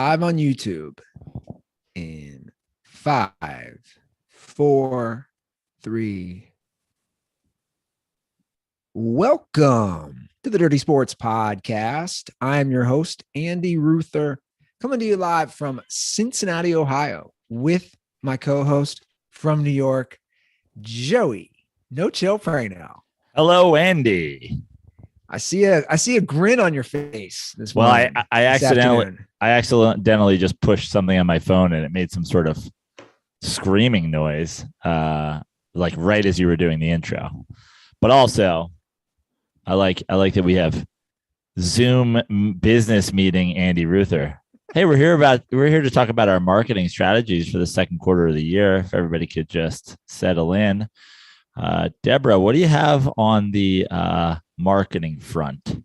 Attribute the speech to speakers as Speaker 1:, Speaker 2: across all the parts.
Speaker 1: Live on YouTube in 5, 4, 3. Welcome to the Dirty Sports Podcast. I'm your host, Andy Ruther, coming to you live from Cincinnati, Ohio, with my co-host from New York, Joey No Chill Prano.
Speaker 2: Hello, Andy.
Speaker 1: I see a grin on your face this morning.
Speaker 2: Well, I accidentally just pushed something on my phone and it made some sort of screaming noise, like right as you were doing the intro. But also, I like that we have Zoom business meeting Andy Ruther. Hey, we're here to talk about our marketing strategies for the second quarter of the year. If everybody could just settle in. Deborah, what do you have on the marketing front?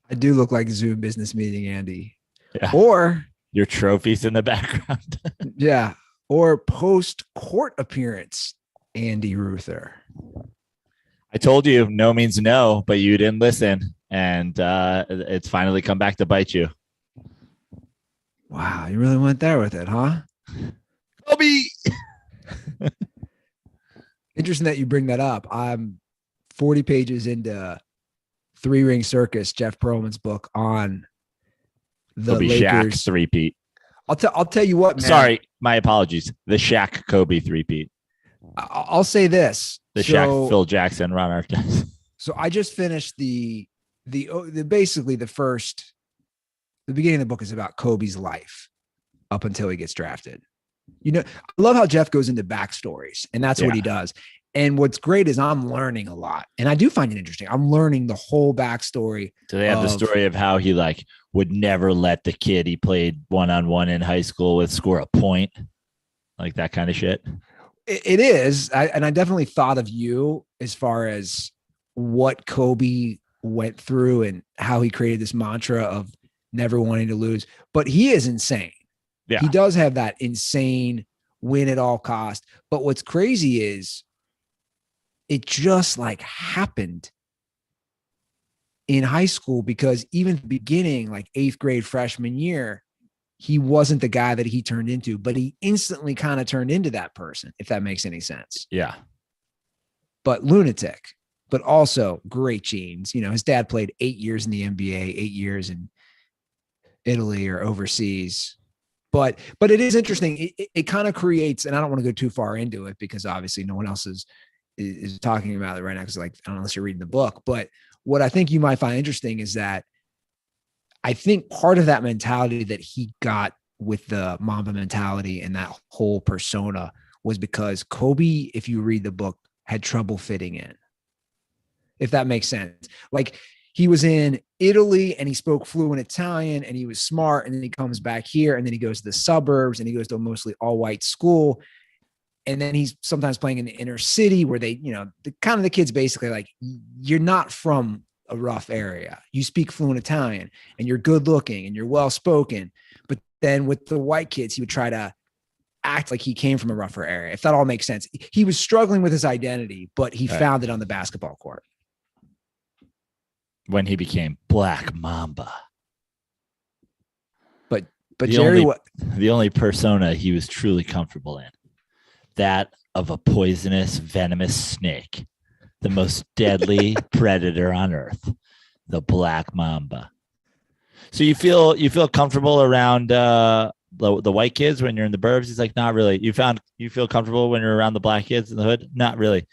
Speaker 1: I do look like a Zoom business meeting, Andy.
Speaker 2: Yeah.
Speaker 1: Or
Speaker 2: your trophies in the background.
Speaker 1: Yeah. Or post-court appearance, Andy Ruther.
Speaker 2: I told you no means no, but you didn't listen. And it's finally come back to bite you.
Speaker 1: Wow. You really went there with it, huh?
Speaker 2: Kobe!
Speaker 1: Interesting that you bring that up. I'm 40 pages into Three Ring Circus, Jeff Pearlman's book on the
Speaker 2: Kobe
Speaker 1: Lakers.
Speaker 2: Shaq three-peat.
Speaker 1: I'll tell you what, man.
Speaker 2: Sorry, my apologies. The Shaq Kobe three-peat.
Speaker 1: I'll say this.
Speaker 2: The Shaq Phil Jackson Ron Artest.
Speaker 1: So I just finished the basically the beginning of the book is about Kobe's life up until he gets drafted. You know, I love how Jeff goes into backstories, and that's what he does. And what's great is I'm learning a lot, and I do find it interesting. I'm learning the whole backstory.
Speaker 2: So they have the story of how he would never let the kid he played one-on-one in high school with score a point, like that kind of shit.
Speaker 1: It is. I definitely thought of you as far as what Kobe went through and how he created this mantra of never wanting to lose. But he is insane. Yeah. He does have that insane win at all cost. But what's crazy is it just happened in high school, because even at the beginning, like 8th grade freshman year, he wasn't the guy that he turned into, but he instantly kind of turned into that person, if that makes any sense.
Speaker 2: Yeah.
Speaker 1: But lunatic, but also great genes. You know, his dad played 8 years in the NBA, 8 years in Italy or overseas. But it is interesting. It kind of creates, and I don't want to go too far into it because obviously no one else is talking about it right now, because unless you're reading the book. But what I think you might find interesting is that I think part of that mentality that he got with the Mamba mentality and that whole persona was because Kobe, if you read the book, had trouble fitting in, if that makes sense. Like, he was in Italy and he spoke fluent Italian and he was smart. And then he comes back here and then he goes to the suburbs and he goes to a mostly all white school. And then he's sometimes playing in the inner city where they, the kids basically you're not from a rough area. You speak fluent Italian and you're good looking and you're well-spoken. But then with the white kids, he would try to act like he came from a rougher area. If that all makes sense. He was struggling with his identity, but he found it on the basketball court.
Speaker 2: When he became Black Mamba.
Speaker 1: But Jerry,
Speaker 2: the only persona he was truly comfortable in, that of a poisonous, venomous snake, the most deadly predator on earth, the Black Mamba. So you feel comfortable around the white kids when you're in the burbs? He's like, not really. You feel comfortable when you're around the black kids in the hood? Not really.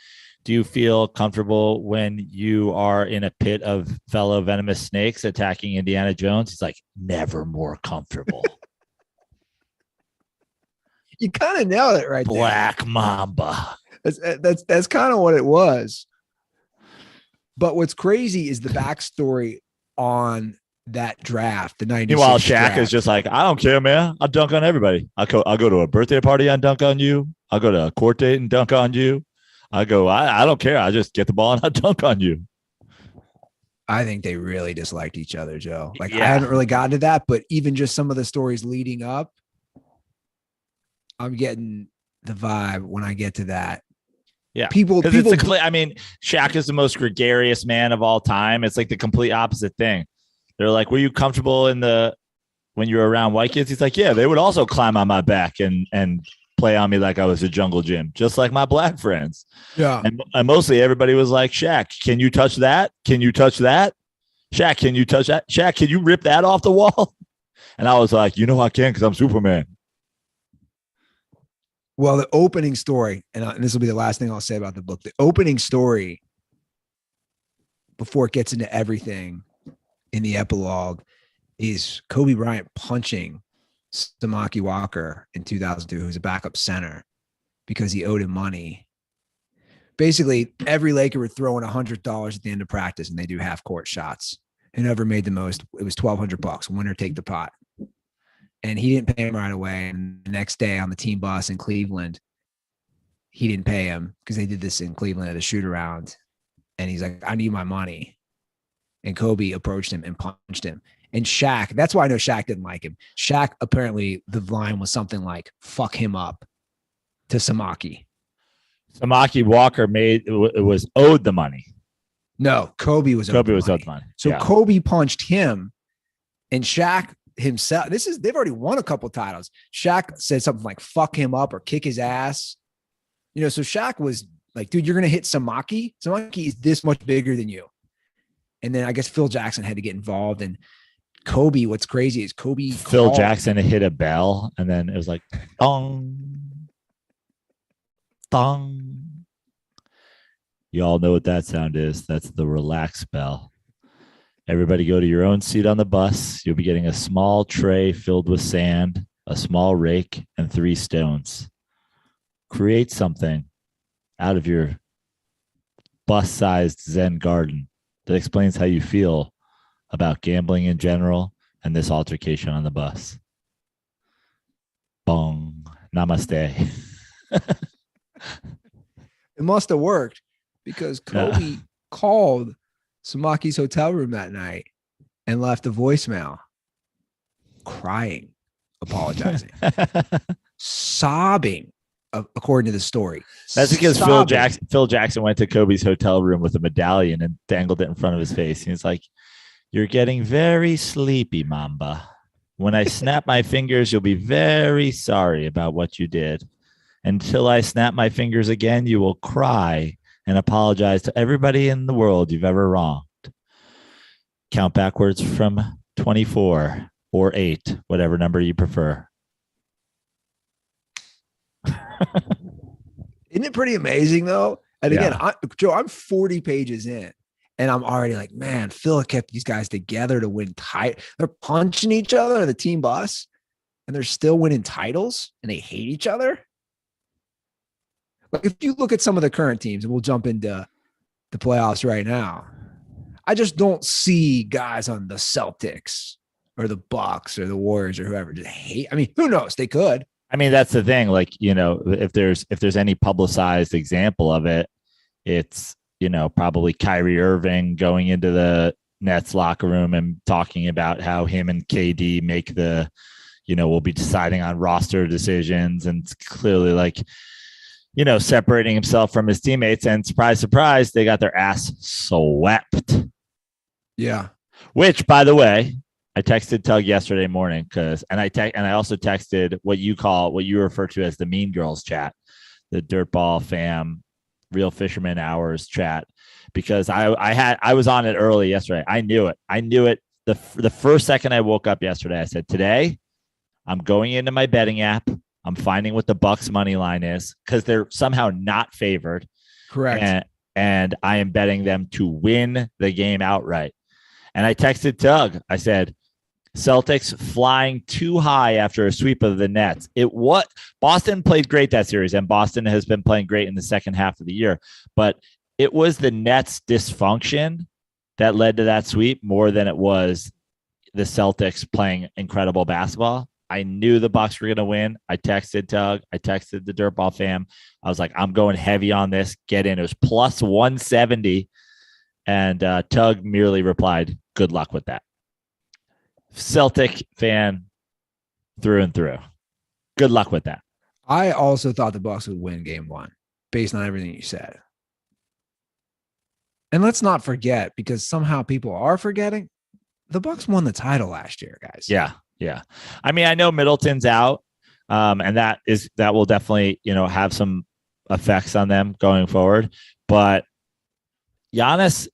Speaker 2: Do you feel comfortable when you are in a pit of fellow venomous snakes attacking Indiana Jones? He's like, never more comfortable.
Speaker 1: You kind of nailed it right there.
Speaker 2: Black Mamba.
Speaker 1: That's kind of what it was. But what's crazy is the backstory on that draft, the 96
Speaker 2: Meanwhile, Shaq
Speaker 1: draft.
Speaker 2: is just like, I don't care, man. I'll dunk on everybody. I'll go to a birthday party and dunk on you. I'll go to a court date and dunk on you. I don't care. I just get the ball and I dunk on you.
Speaker 1: I think they really disliked each other, Joe. I haven't really gotten to that, but even just some of the stories leading up, I'm getting the vibe when I get to that.
Speaker 2: Yeah.
Speaker 1: People,
Speaker 2: I mean, Shaq is the most gregarious man of all time. It's like the complete opposite thing. They're like, were you comfortable in the when you're around white kids? He's like, yeah, they would also climb on my back and play on me like I was a jungle gym, just like my black friends.
Speaker 1: Yeah.
Speaker 2: And mostly everybody was like, Shaq, can you touch that? Can you touch that? Shaq, can you touch that? Shaq, can you rip that off the wall? And I was like, you know I can because I'm Superman.
Speaker 1: Well, the opening story, and this will be the last thing I'll say about the book. The opening story, before it gets into everything in the epilogue, is Kobe Bryant punching Samaki Walker in 2002, who's a backup center, because he owed him money. Basically, every Laker would throw in $100 at the end of practice, and they do half court shots. Whoever made the most, it was $1,200. Winner take the pot. And he didn't pay him right away. And the next day on the team bus in Cleveland, he didn't pay him because they did this in Cleveland at a shoot around. And he's like, I need my money. And Kobe approached him and punched him. And Shaq, that's why I know Shaq didn't like him. Shaq, apparently the line was something like, fuck him up to Samaki.
Speaker 2: Samaki Walker was owed the money.
Speaker 1: No, Kobe was owed the money. So yeah. Kobe punched him, and Shaq himself, they've already won a couple titles. Shaq said something like, fuck him up or kick his ass. So Shaq was like, dude, you're going to hit Samaki? Samaki is this much bigger than you. And then I guess Phil Jackson had to get involved. And Kobe, what's crazy is Phil
Speaker 2: Jackson hit a bell, and then it was like, dong, dong. You all know what that sound is. That's the relax bell. Everybody go to your own seat on the bus. You'll be getting a small tray filled with sand, a small rake, and 3 stones. Create something out of your bus-sized Zen garden that explains how you feel about gambling in general and this altercation on the bus. Bong. Namaste.
Speaker 1: It must have worked because Kobe called Samaki's hotel room that night and left a voicemail crying, apologizing, sobbing, according to the story.
Speaker 2: That's because Phil Jackson went to Kobe's hotel room with a medallion and dangled it in front of his face. He's like, you're getting very sleepy, Mamba. When I snap my fingers, you'll be very sorry about what you did. Until I snap my fingers again, you will cry and apologize to everybody in the world you've ever wronged. Count backwards from 24 or 8, whatever number you prefer.
Speaker 1: Isn't it pretty amazing, though? And again, Joe, I'm 40 pages in, and I'm already like, man, Phil kept these guys together to win They're punching each other on the team bus, and they're still winning titles, and they hate each other. Like, if you look at some of the current teams, and we'll jump into the playoffs right now, I just don't see guys on the Celtics or the Bucks or the Warriors or whoever just hate. I mean, who knows? They could.
Speaker 2: I mean, that's the thing. Like, if there's any publicized example of it, it's, probably Kyrie Irving going into the Nets locker room and talking about how him and KD make will be deciding on roster decisions, and it's clearly like, separating himself from his teammates, and surprise, surprise, they got their ass swept.
Speaker 1: Yeah.
Speaker 2: Which, by the way, I texted Tug yesterday morning and I also texted what you refer to as the Mean Girls chat, the Dirtball fam, Real Fisherman Hours chat, because I was on it early yesterday. I knew it. The first second I woke up yesterday, I said, today I'm going into my betting app. I'm finding what the Bucks money line is because they're somehow not favored.
Speaker 1: Correct.
Speaker 2: And I am betting them to win the game outright. And I texted Tug. I said, Celtics flying too high after a sweep of the Nets. Boston played great that series, and Boston has been playing great in the second half of the year. But it was the Nets' dysfunction that led to that sweep more than it was the Celtics playing incredible basketball. I knew the Bucks were going to win. I texted Tug. I texted the Dirtball fam. I was like, I'm going heavy on this. Get in. It was plus 170. And Tug merely replied, good luck with that. Celtic fan through and through. Good luck with that.
Speaker 1: I also thought the Bucks would win game 1 based on everything you said. And let's not forget, because somehow people are forgetting, the Bucks won the title last year, guys.
Speaker 2: Yeah. Yeah. I mean, I know Middleton's out, and that will definitely, have some effects on them going forward. But Giannis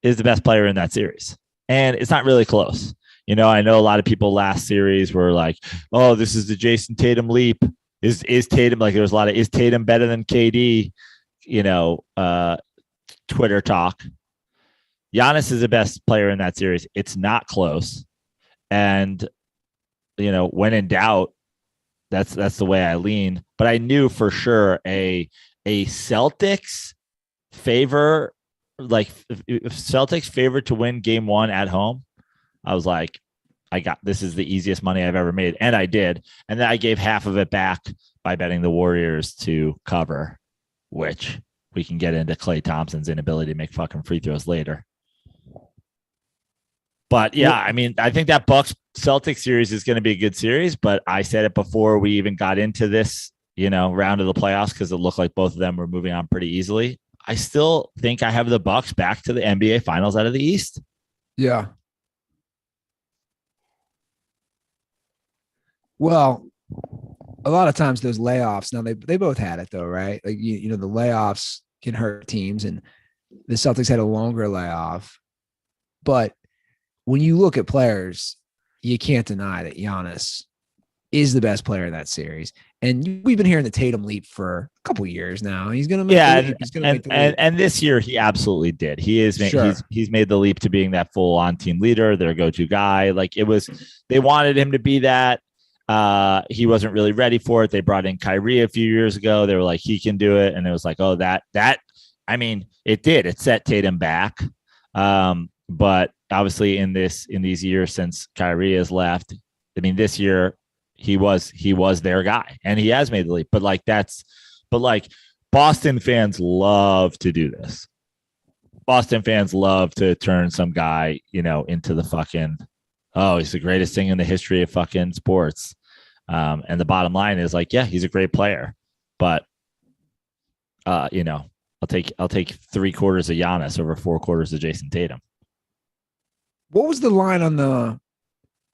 Speaker 2: is the best player in that series. And it's not really close. I know a lot of people last series were like, oh, this is the Jason Tatum leap. Is Tatum, like, there's a lot of, is Tatum better than KD? Twitter talk. Giannis is the best player in that series. It's not close. And, when in doubt, that's the way I lean. But I knew for sure a Celtics favor, like if Celtics favored to win game 1 at home, I was like, this is the easiest money I've ever made. And I did. And then I gave half of it back by betting the Warriors to cover, which we can get into Klay Thompson's inability to make fucking free throws later. But yeah, I mean, I think that Bucks Celtics series is going to be a good series, but I said it before we even got into this, round of the playoffs, because it looked like both of them were moving on pretty easily. I still think I have the Bucks back to the NBA Finals out of the East.
Speaker 1: Yeah. Well, a lot of times those layoffs, now they both had it though, right? Like, the layoffs can hurt teams, and the Celtics had a longer layoff. But when you look at players, you can't deny that Giannis is the best player in that series. And we've been hearing the Tatum leap for a couple of years now. He's going to make the leap. He's going to make the leap.
Speaker 2: And this year he absolutely did. He's made the leap to being that full on team leader, their go-to guy. Like, they wanted him to be that. He wasn't really ready for it. They brought in Kyrie a few years ago. They were like, he can do it. And it was like, oh, I mean, it did. It set Tatum back. But obviously in these years since Kyrie has left, I mean, this year he was their guy, and he has made the leap. But Boston fans love to do this. Boston fans love to turn some guy, into the fucking, oh, he's the greatest thing in the history of fucking sports. And the bottom line is like, yeah, he's a great player, but I'll take 3/4 of Giannis over 4/4 of Jason Tatum.
Speaker 1: What was the line on the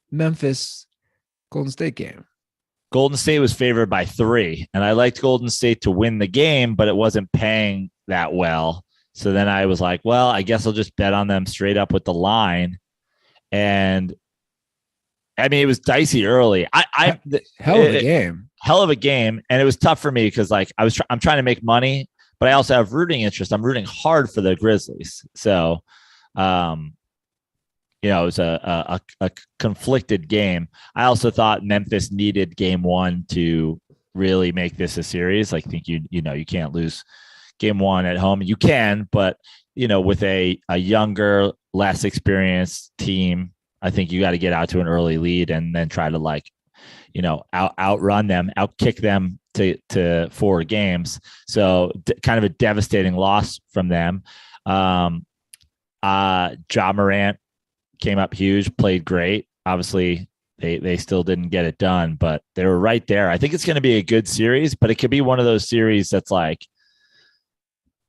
Speaker 1: Memphis Golden State game?
Speaker 2: Golden State was favored by 3, and I liked Golden State to win the game, but it wasn't paying that well. So then I was like, well, I guess I'll just bet on them straight up with the line. And I mean, it was dicey early.
Speaker 1: Hell of a game. And it was tough for me because I'm trying to make money, but I also have rooting interest. I'm rooting hard for the Grizzlies. So, it was a conflicted game. I also thought Memphis needed game 1 to really make this a series. I think you can't lose game 1 at home. You can, but with a younger, less experienced team, I think you got to get out to an early lead and then try to outrun them, outkick them to 4 games. So kind of a devastating loss from them. Ja Morant came up huge, played great. Obviously, they still didn't get it done, but they were right there. I think it's going to be a good series, but it could be one of those series that's like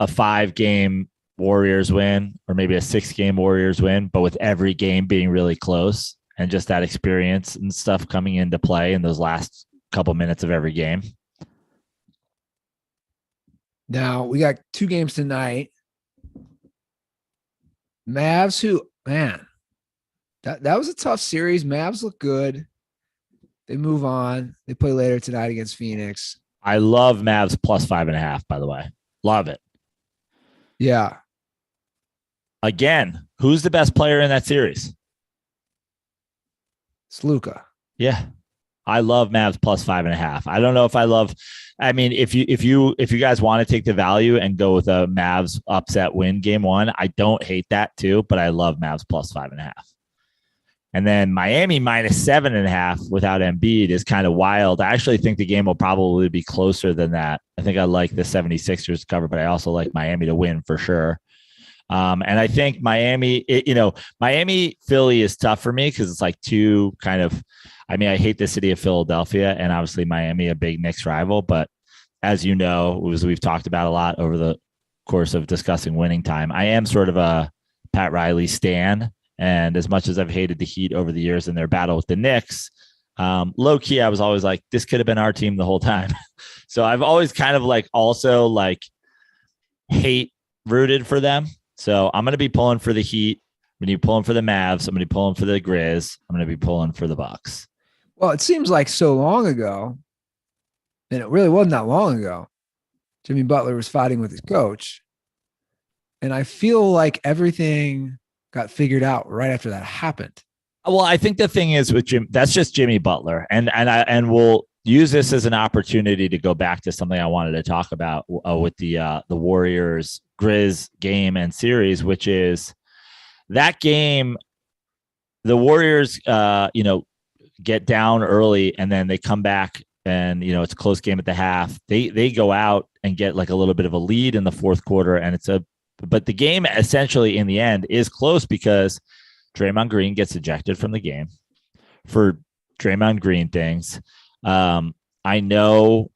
Speaker 1: a 5-game Warriors win or maybe a 6-game Warriors win, but with every game being really close and just that experience and stuff coming into play in those last couple minutes of every game. Now we got 2 games tonight. Mavs, that was a tough series. Mavs look good. They move on. They play later tonight against Phoenix.
Speaker 2: I love Mavs plus 5.5, by the way. Love it.
Speaker 1: Yeah.
Speaker 2: Again, who's the best player in that series?
Speaker 1: It's Luka.
Speaker 2: Yeah. I love Mavs plus 5.5. I don't know if I love, I mean, if you guys want to take the value and go with a Mavs upset win game 1, I don't hate that too, but I love Mavs plus 5.5. And then Miami minus 7.5 without Embiid is kind of wild. I actually think the game will probably be closer than that. I think I like the 76ers to cover, but I also like Miami to win for sure. And I think Miami, Miami, Philly is tough for me because it's like two kind of, I mean, I hate the city of Philadelphia and obviously Miami, a big Knicks rival. But as you know, as we've talked about a lot over the course of discussing winning time, I am sort of a Pat Riley stan. And as much as I've hated the Heat over the years in their battle with the Knicks, low key, I was always like, this could have been our team the whole time. So I've always kind of like also like hate rooted for them. So I'm going to be pulling for the Heat. I'm going to be pulling for the Mavs. I'm going to be pulling for the Grizz. I'm going to be pulling for the Bucks.
Speaker 1: Well, it seems like so long ago, and it really wasn't that long ago, Jimmy Butler was fighting with his coach. And I feel like everything got figured out right after that happened.
Speaker 2: Well, I think the thing is with Jim, that's just Jimmy Butler. And we'll use this as an opportunity to go back to something I wanted to talk about with the Warriors Grizz game and series, which is that game. The Warriors, get down early and then they come back and, it's a close game at the half. They go out and get like a little bit of a lead in the fourth quarter. And but the game essentially in the end is close because Draymond Green gets ejected from the game for Draymond Green things. I know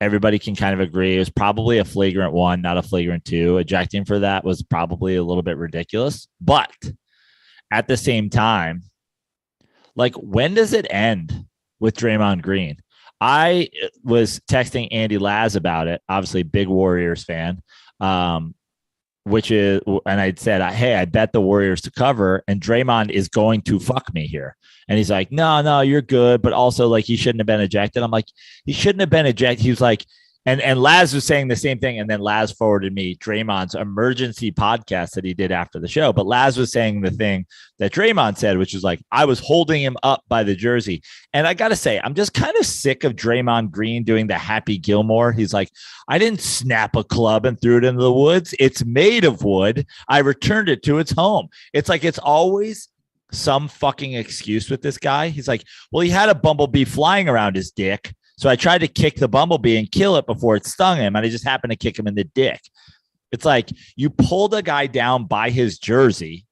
Speaker 2: everybody can kind of agree it was probably a flagrant 1, not a flagrant 2. Ejecting for that was probably a little bit ridiculous. But at the same time, like, when does it end with Draymond Green? I was texting Andy Laz about it, obviously big Warriors fan, and I'd said, hey, I bet the Warriors to cover and Draymond is going to fuck me here. And he's like, no, you're good. But also like, he shouldn't have been ejected. I'm like, he shouldn't have been ejected. He was like, and Laz was saying the same thing. And then Laz forwarded me Draymond's emergency podcast that he did after the show. But Laz was saying the thing that Draymond said, which was like, I was holding him up by the jersey. And I got to say, I'm just kind of sick of Draymond Green doing the Happy Gilmore. He's like, I didn't snap a club and threw it into the woods. It's made of wood. I returned it to its home. It's like, it's always some fucking excuse with this guy. He's like, well, he had a bumblebee flying around his dick. So I tried to kick the bumblebee and kill it before it stung him. And I just happened to kick him in the dick. It's like you pulled a guy down by his jersey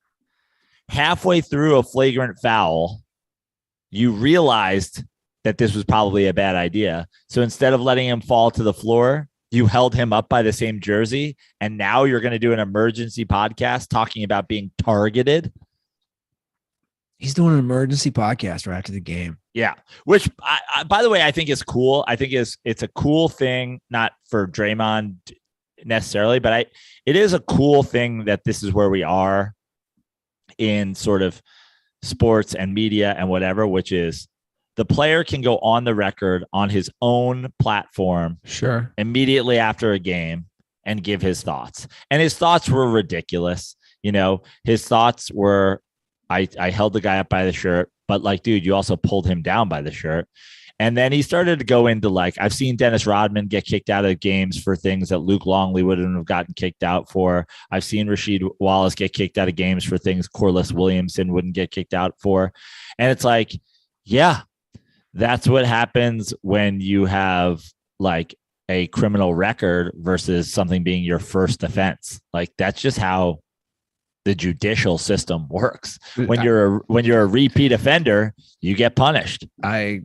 Speaker 2: halfway through a flagrant foul. You realized that this was probably a bad idea. So instead of letting him fall to the floor, you held him up by the same jersey. And now you're going to do an emergency podcast talking about being targeted.
Speaker 1: He's doing an emergency podcast right after the game.
Speaker 2: Yeah, which, by the way, I think is cool. I think it's a cool thing, not for Draymond necessarily, but it is a cool thing that this is where we are in sort of sports and media and whatever, which is the player can go on the record on his own platform immediately after a game and give his thoughts. And his thoughts were ridiculous. His thoughts were, I held the guy up by the shirt, but like, dude, you also pulled him down by the shirt. And then he started to go into like, I've seen Dennis Rodman get kicked out of games for things that Luke Longley wouldn't have gotten kicked out for. I've seen Rasheed Wallace get kicked out of games for things Corliss Williamson wouldn't get kicked out for. And it's like, yeah, that's what happens when you have like a criminal record versus something being your first offense. Like, that's just how the judicial system works. When you're a repeat offender, you get punished.
Speaker 1: I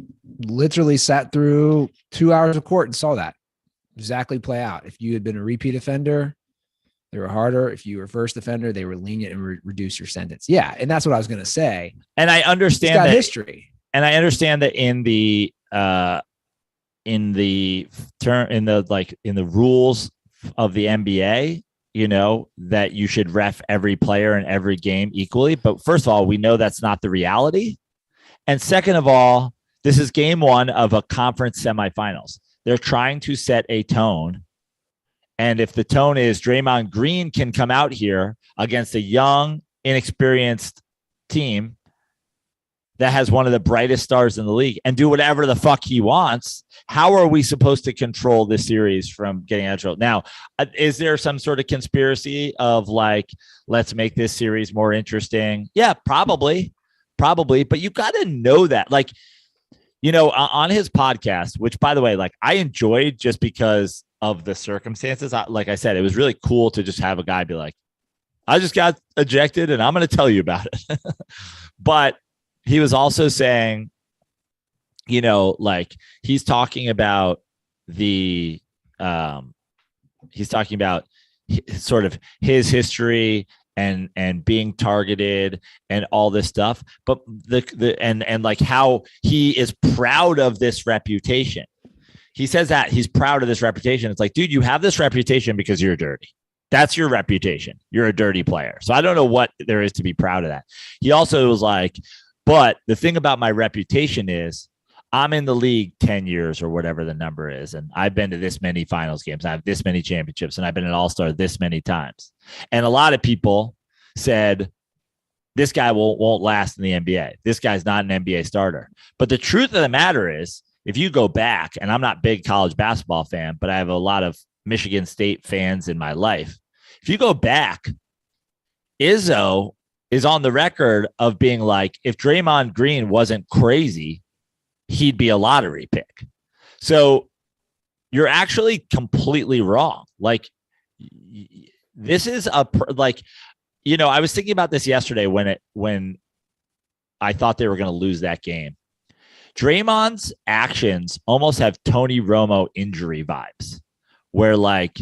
Speaker 1: literally sat through 2 hours of court and saw that exactly play out. If you had been a repeat offender, they were harder. If you were first offender, they were lenient and reduce your sentence. Yeah, and that's what I was going to say.
Speaker 2: And I understand that
Speaker 1: history. And
Speaker 2: I understand that in the rules of the NBA, that you should ref every player in every game equally. But first of all, we know that's not the reality. And second of all, this is game 1 of a conference semifinals. They're trying to set a tone. And if the tone is Draymond Green can come out here against a young, inexperienced team that has one of the brightest stars in the league and do whatever the fuck he wants, how are we supposed to control this series from getting out of control? Now, is there some sort of conspiracy of like, let's make this series more interesting? Yeah, probably. But you got to know that, like, on his podcast, which by the way, like I enjoyed just because of the circumstances. Like I said, it was really cool to just have a guy be like, I just got ejected and I'm going to tell you about it. But he was also saying, like he's talking about sort of his history and being targeted and all this stuff. But and like how he is proud of this reputation. He says that he's proud of this reputation. It's like, dude, you have this reputation because you're dirty. That's your reputation. You're a dirty player. So I don't know what there is to be proud of that. He also was like, but the thing about my reputation is I'm in the league 10 years or whatever the number is. And I've been to this many finals games. I have this many championships and I've been an all-star this many times. And a lot of people said, this guy won't last in the NBA. This guy's not an NBA starter. But the truth of the matter is, if you go back, and I'm not a big college basketball fan, but I have a lot of Michigan State fans in my life. If you go back, Izzo is on the record of being like, if Draymond Green wasn't crazy, he'd be a lottery pick. So you're actually completely wrong. Like, this is I was thinking about this yesterday when I thought they were going to lose that game. Draymond's actions almost have Tony Romo injury vibes, where like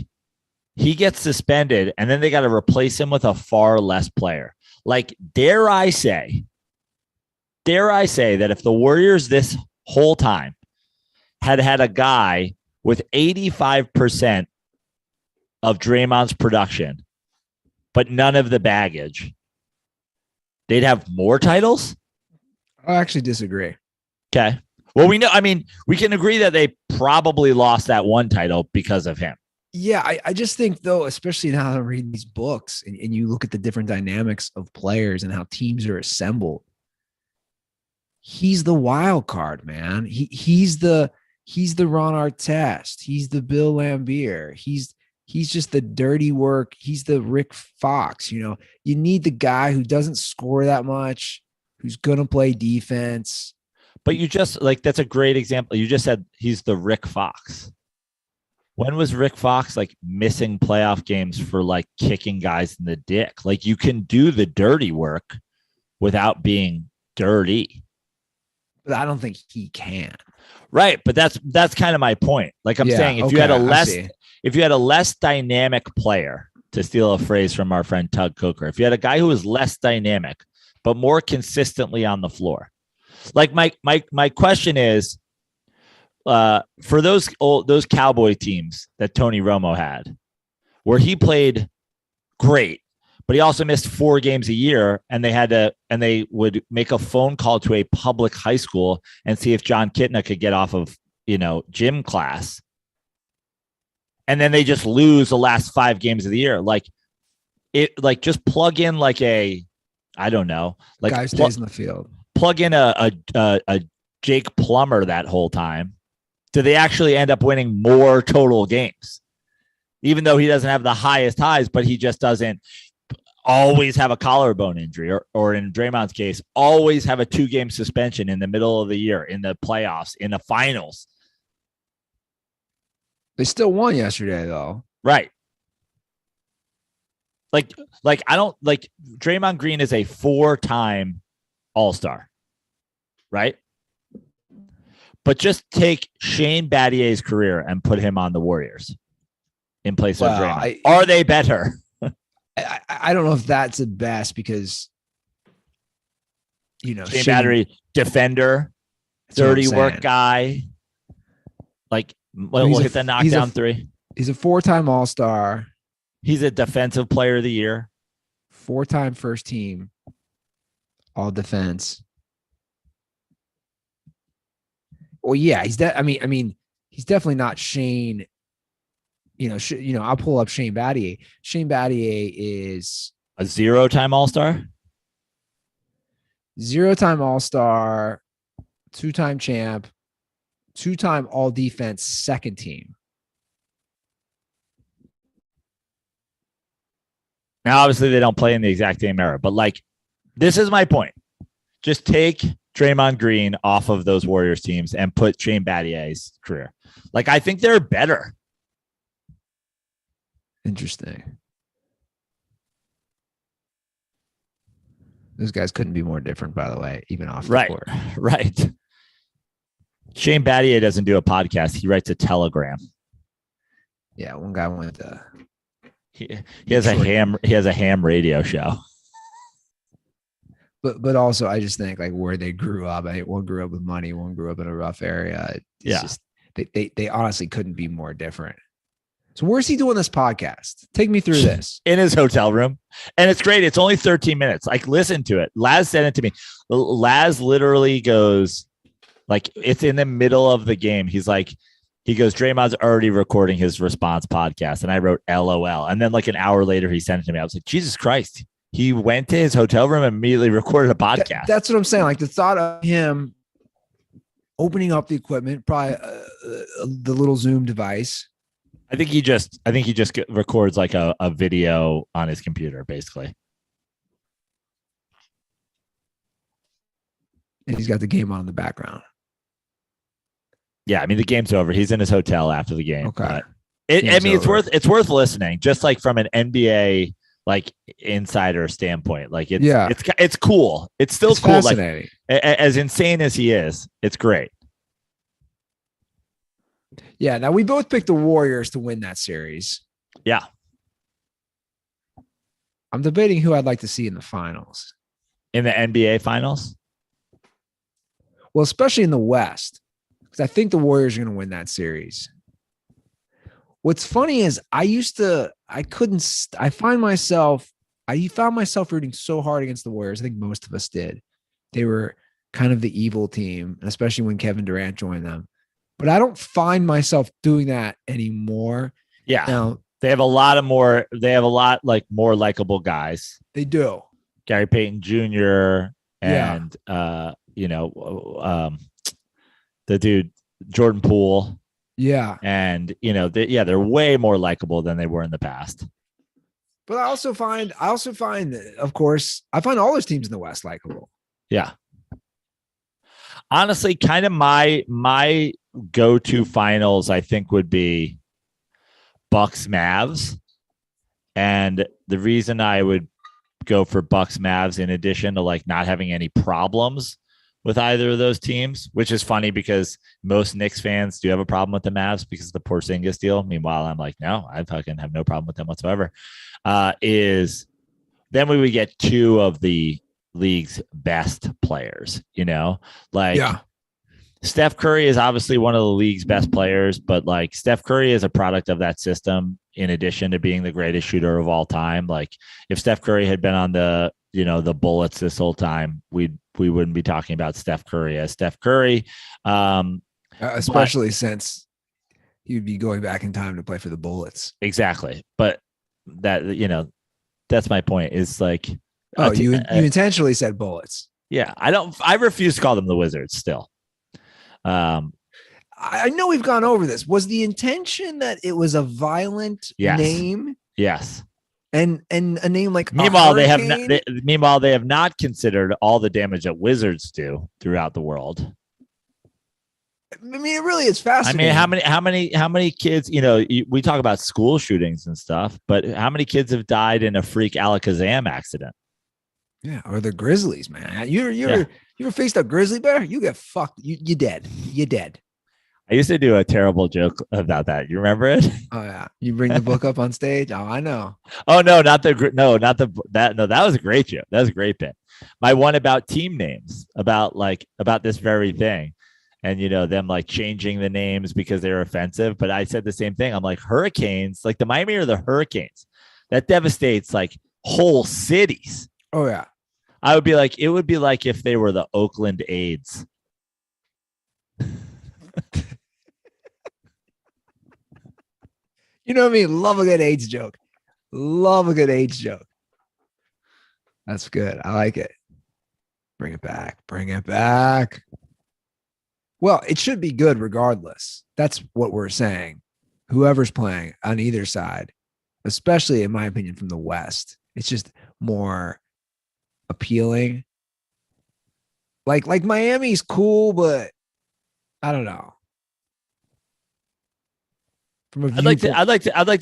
Speaker 2: he gets suspended and then they got to replace him with a far less player. Like, dare I say that if the Warriors this whole time had a guy with 85% of Draymond's production, but none of the baggage, they'd have more titles?
Speaker 1: I actually disagree.
Speaker 2: Okay. Well, we can agree that they probably lost that one title because of him.
Speaker 1: Yeah, I just think, though, especially now that I'm reading these books and you look at the different dynamics of players and how teams are assembled, he's the wild card, man. He's the Ron Artest. He's the Bill Laimbeer. He's just the dirty work. He's the Rick Fox. You need the guy who doesn't score that much, who's going to play defense.
Speaker 2: But you just that's a great example. You just said he's the Rick Fox. When was Rick Fox like missing playoff games for like kicking guys in the dick? Like, you can do the dirty work without being dirty.
Speaker 1: But I don't think he can.
Speaker 2: Right. But that's kind of my point. Like I'm saying, if you had a less dynamic player, to steal a phrase from our friend Tug Coker, if you had a guy who was less dynamic, but more consistently on the floor, like my question is, for those Cowboy teams that Tony Romo had, where he played great, but he also missed 4 games a year, and they would make a phone call to a public high school and see if John Kitna could get off of, gym class. And then they just lose the last 5 games of the year. Just plug in I don't know,
Speaker 1: guy stays in the field.
Speaker 2: Plug in a Jake Plummer that whole time. Do they actually end up winning more total games? Even though he doesn't have the highest highs, but he just doesn't always have a collarbone injury, or in Draymond's case, always have a 2-game suspension in the middle of the year, in the playoffs, in the finals.
Speaker 1: They still won yesterday, though.
Speaker 2: Right. I don't like Draymond Green is a 4-time All-Star, right? But just take Shane Battier's career and put him on the Warriors in place of Draymond. Are they better?
Speaker 1: I don't know if that's the best, because
Speaker 2: Shane Battier, defender, dirty work guy. We'll hit the knockdown 3.
Speaker 1: He's a 4-time All-Star.
Speaker 2: He's a defensive player of the year.
Speaker 1: 4-time first team all defense. Well, yeah, he's he's definitely not Shane. I'll pull up Shane Battier. Shane Battier is
Speaker 2: a 0-time All-Star.
Speaker 1: 0-time All-Star, 2-time champ, 2-time All Defense second team.
Speaker 2: Now, obviously, they don't play in the exact same era, but this is my point. Just take Draymond Green off of those Warriors teams and put Shane Battier's career. I think they're better.
Speaker 1: Interesting. Those guys couldn't be more different, by the way, even off the court.
Speaker 2: Right. Shane Battier doesn't do a podcast. He writes a telegram.
Speaker 1: Yeah, one guy went to
Speaker 2: He has a ham radio show.
Speaker 1: But also, I just think like where they grew up. One grew up with money, one grew up in a rough area. It's just they honestly couldn't be more different. So where's he doing this podcast? Take me through this.
Speaker 2: In his hotel room. And it's great. It's only 13 minutes. Like, listen to it. Laz sent it to me. Laz literally goes, like, it's in the middle of the game. He goes, Draymond's already recording his response podcast. And I wrote LOL. And then like an hour later, he sent it to me. I was like, Jesus Christ. He went to his hotel room and immediately recorded a podcast.
Speaker 1: That's what I'm saying. Like the thought of him opening up the equipment, probably the little Zoom device.
Speaker 2: I think he just records like a video on his computer, basically.
Speaker 1: And he's got the game on in the background.
Speaker 2: Yeah, I mean the game's over. He's in his hotel after the game.
Speaker 1: Okay.
Speaker 2: It's worth listening, just like from an NBA like insider standpoint. Like it's cool. It's still cool.
Speaker 1: Fascinating.
Speaker 2: Like as insane as he is, it's great.
Speaker 1: Yeah. Now we both picked the Warriors to win that series.
Speaker 2: Yeah.
Speaker 1: I'm debating who I'd like to see in the finals.
Speaker 2: In the NBA finals?
Speaker 1: Well, especially in the West, because I think the Warriors are going to win that series. What's funny is I found myself rooting so hard against the Warriors. I think most of us did. They were kind of the evil team, especially when Kevin Durant joined them. But I don't find myself doing that anymore.
Speaker 2: Yeah.
Speaker 1: Now,
Speaker 2: they have a lot more likable guys.
Speaker 1: They do.
Speaker 2: Gary Payton Jr. and the dude Jordan Poole.
Speaker 1: Yeah.
Speaker 2: And they're way more likable than they were in the past.
Speaker 1: But I also find, of course, I find all those teams in the West likable.
Speaker 2: Yeah. Honestly, kind of my go-to finals, I think, would be Bucks Mavs. And the reason I would go for Bucks Mavs, in addition to like not having any problems with either of those teams, which is funny because most Knicks fans do have a problem with the Mavs because of the Porzingis deal. Meanwhile, I'm like, no, I fucking have no problem with them whatsoever. Is then we would get two of the league's best players, Steph Curry is obviously one of the league's best players, but like Steph Curry is a product of that system in addition to being the greatest shooter of all time. Like if Steph Curry had been on the Bullets this whole time, we wouldn't be talking about Steph Curry as Steph Curry.
Speaker 1: Especially since he'd be going back in time to play for the Bullets.
Speaker 2: Exactly. But that, that's my point is like,
Speaker 1: you intentionally said Bullets.
Speaker 2: Yeah. I refuse to call them the Wizards still.
Speaker 1: I know we've gone over this. Was the intention that it was a violent name?
Speaker 2: Yes.
Speaker 1: And a name like
Speaker 2: meanwhile they have not considered all the damage that Wizards do throughout the world.
Speaker 1: I mean, it really is fascinating.
Speaker 2: I mean, how many kids? We talk about school shootings and stuff, but how many kids have died in a freak Alakazam accident?
Speaker 1: Yeah, or the Grizzlies, man. You ever faced a grizzly bear? You get fucked. You dead. You dead.
Speaker 2: I used to do a terrible joke about that. You remember it?
Speaker 1: Oh yeah. You bring the book up on stage. Oh, I know.
Speaker 2: Oh no, that was a great joke. That was a great bit. My one about team names, about this very thing. And, them like changing the names because they're offensive. But I said the same thing. I'm like, Hurricanes, like the Miami are the Hurricanes. That devastates like whole cities.
Speaker 1: Oh yeah.
Speaker 2: It would be like if they were the Oakland AIDS.
Speaker 1: You know what I mean? Love a good AIDS joke. That's good. I like it. Bring it back. Well, it should be good regardless. That's what we're saying. Whoever's playing on either side, especially in my opinion from the West, it's just more appealing. Like Miami's cool, but I don't know.
Speaker 2: I'd like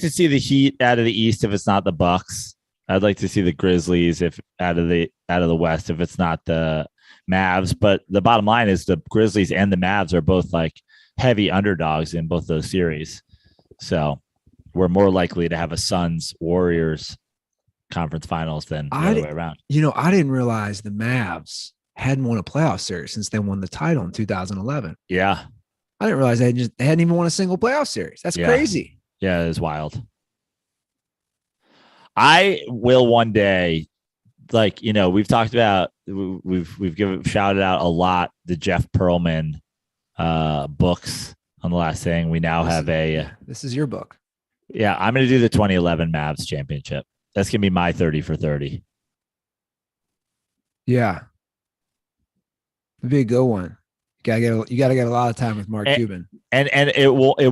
Speaker 2: to see the Heat out of the East if it's not the Bucks. I'd like to see the Grizzlies if out of the West if it's not the Mavs. But the bottom line is the Grizzlies and the Mavs are both like heavy underdogs in both those series. So we're more likely to have a Suns Warriors conference finals than the other way around.
Speaker 1: I didn't realize the Mavs hadn't won a playoff series since they won the title in 2011.
Speaker 2: Yeah.
Speaker 1: I didn't realize they hadn't even won a single playoff series. That's crazy.
Speaker 2: Yeah, it is wild. I will one day, like, we've talked about, we've shouted out a lot the Jeff Pearlman books on the last thing. We now have
Speaker 1: this is your book.
Speaker 2: Yeah, I'm going to do the 2011 Mavs championship. That's going to be my 30 for 30.
Speaker 1: Yeah. It'd be a good one. You gotta get a lot of time with Mark Cuban.
Speaker 2: And we'll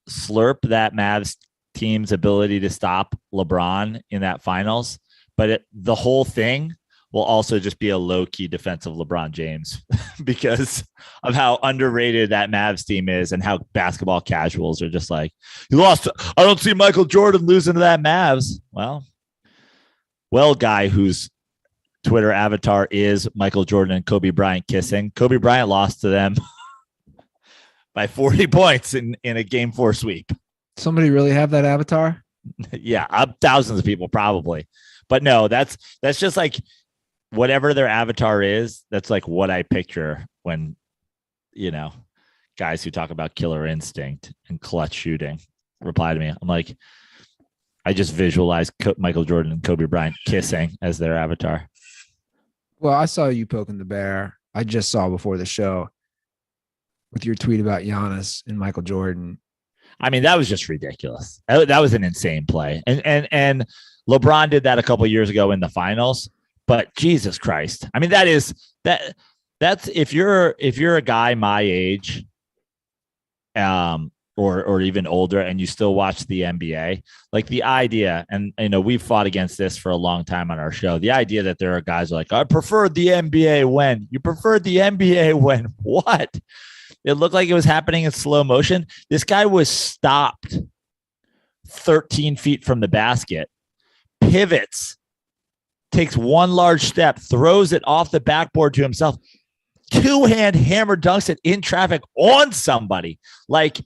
Speaker 2: slurp that Mavs team's ability to stop LeBron in that finals, but the whole thing will also just be a low-key defensive LeBron James because of how underrated that Mavs team is and how basketball casuals are just like, he lost. I don't see Michael Jordan losing to that Mavs. Well, guy whose Twitter avatar is Michael Jordan and Kobe Bryant kissing. Kobe Bryant lost to them by 40 points in a Game 4 sweep.
Speaker 1: Somebody really have that avatar?
Speaker 2: Yeah, thousands of people probably. But no, that's just like whatever their avatar is, that's like what I picture when, guys who talk about killer instinct and clutch shooting reply to me. I'm like, I just visualize Michael Jordan and Kobe Bryant kissing as their avatar.
Speaker 1: Well, I saw you poking the bear. I just saw before the show with your tweet about Giannis and Michael Jordan.
Speaker 2: I mean, that was just ridiculous. That was an insane play. And LeBron did that a couple of years ago in the finals. But Jesus Christ. I mean, that's if you're a guy my age, or even older, and you still watch the NBA, like the idea, and we've fought against this for a long time on our show. The idea that there are guys who are like, I preferred the NBA when. You preferred the NBA when what? It looked like it was happening in slow motion. This guy was stopped 13 feet from the basket, pivots, takes one large step, throws it off the backboard to himself, two-hand hammer dunks it in traffic on somebody. Like,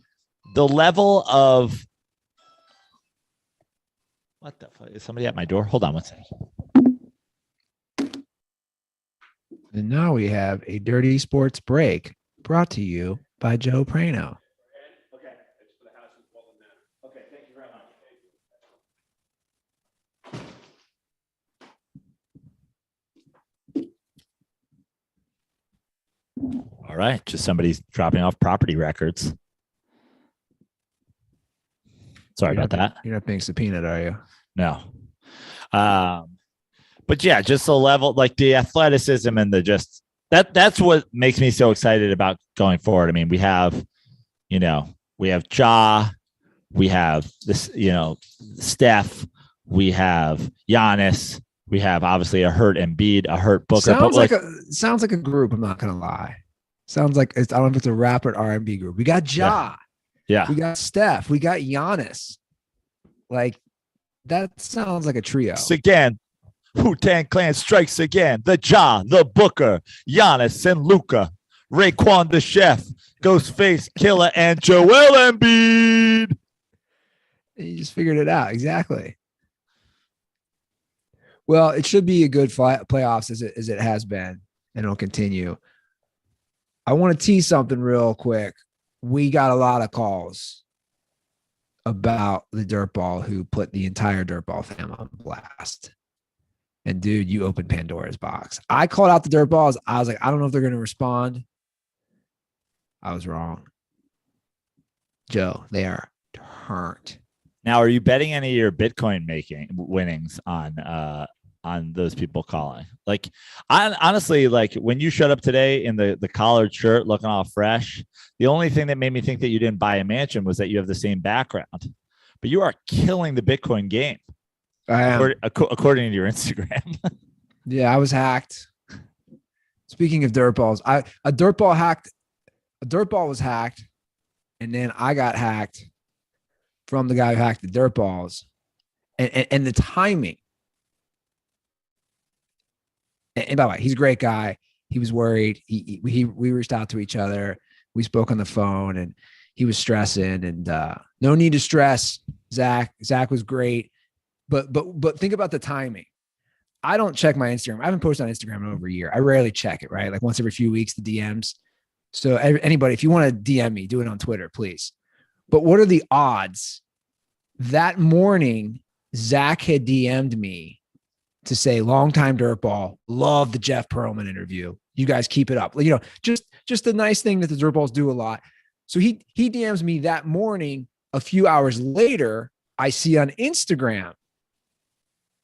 Speaker 2: the level of what the fuck? Is somebody at my door? Hold on one second.
Speaker 1: And now we have a Dirty Sports Break brought to you by Joe Prano.
Speaker 2: Okay. Okay, thank you very much. All right. Just somebody's dropping off property records. Sorry about that.
Speaker 1: You're not being subpoenaed, are you?
Speaker 2: No. But yeah, just the level, like the athleticism and the just that's what makes me so excited about going forward. I mean, we have Ja, we have this, Steph, we have Giannis, we have obviously a hurt Embiid, a hurt Booker.
Speaker 1: Sounds like a group. I'm not gonna lie. Sounds like I don't know if it's a rap or R&B group. We got Ja.
Speaker 2: Yeah.
Speaker 1: We got Steph. We got Giannis. Like, that sounds like a trio.
Speaker 2: Again, Wu-Tang Clan strikes again. The Ja, the Booker, Giannis and Luka, Raekwon the Chef, Ghostface Killer, and Joel Embiid.
Speaker 1: You just figured it out. Exactly. Well, it should be a good playoffs as it has been, and it'll continue. I want to tease something real quick. We got a lot of calls about the DirtBall who put the entire DirtBall fam on blast. And dude, you opened Pandora's box. I called out the DirtBalls. I was like, I don't know if they're going to respond. I was wrong. Joe, they are turned.
Speaker 2: Now, are you betting any of your Bitcoin winnings on those people calling? Like, I honestly, like when you showed up today in the collared shirt looking all fresh, the only thing that made me think that you didn't buy a mansion was that you have the same background, but you are killing the Bitcoin game.
Speaker 1: I am.
Speaker 2: According to your Instagram.
Speaker 1: Yeah, I was hacked. Speaking of dirtballs, a dirtball was hacked, and then I got hacked from the guy who hacked the dirtballs, and the timing. And by the way, he's a great guy. He was worried. We reached out to each other. We spoke on the phone, and he was stressing, and no need to stress. Zach was great, but think about the timing. I don't check my Instagram. I haven't posted on Instagram in over a year. I rarely check it, right? Like once every few weeks, the DMs. So anybody, if you want to DM me, do it on Twitter, please. But what are the odds? That morning, Zach had DM'd me to say, long time DirtBall, love the Jeff Pearlman interview. You guys keep it up. Just a nice thing that the DirtBalls do a lot. So he DMs me that morning. A few hours later, I see on Instagram,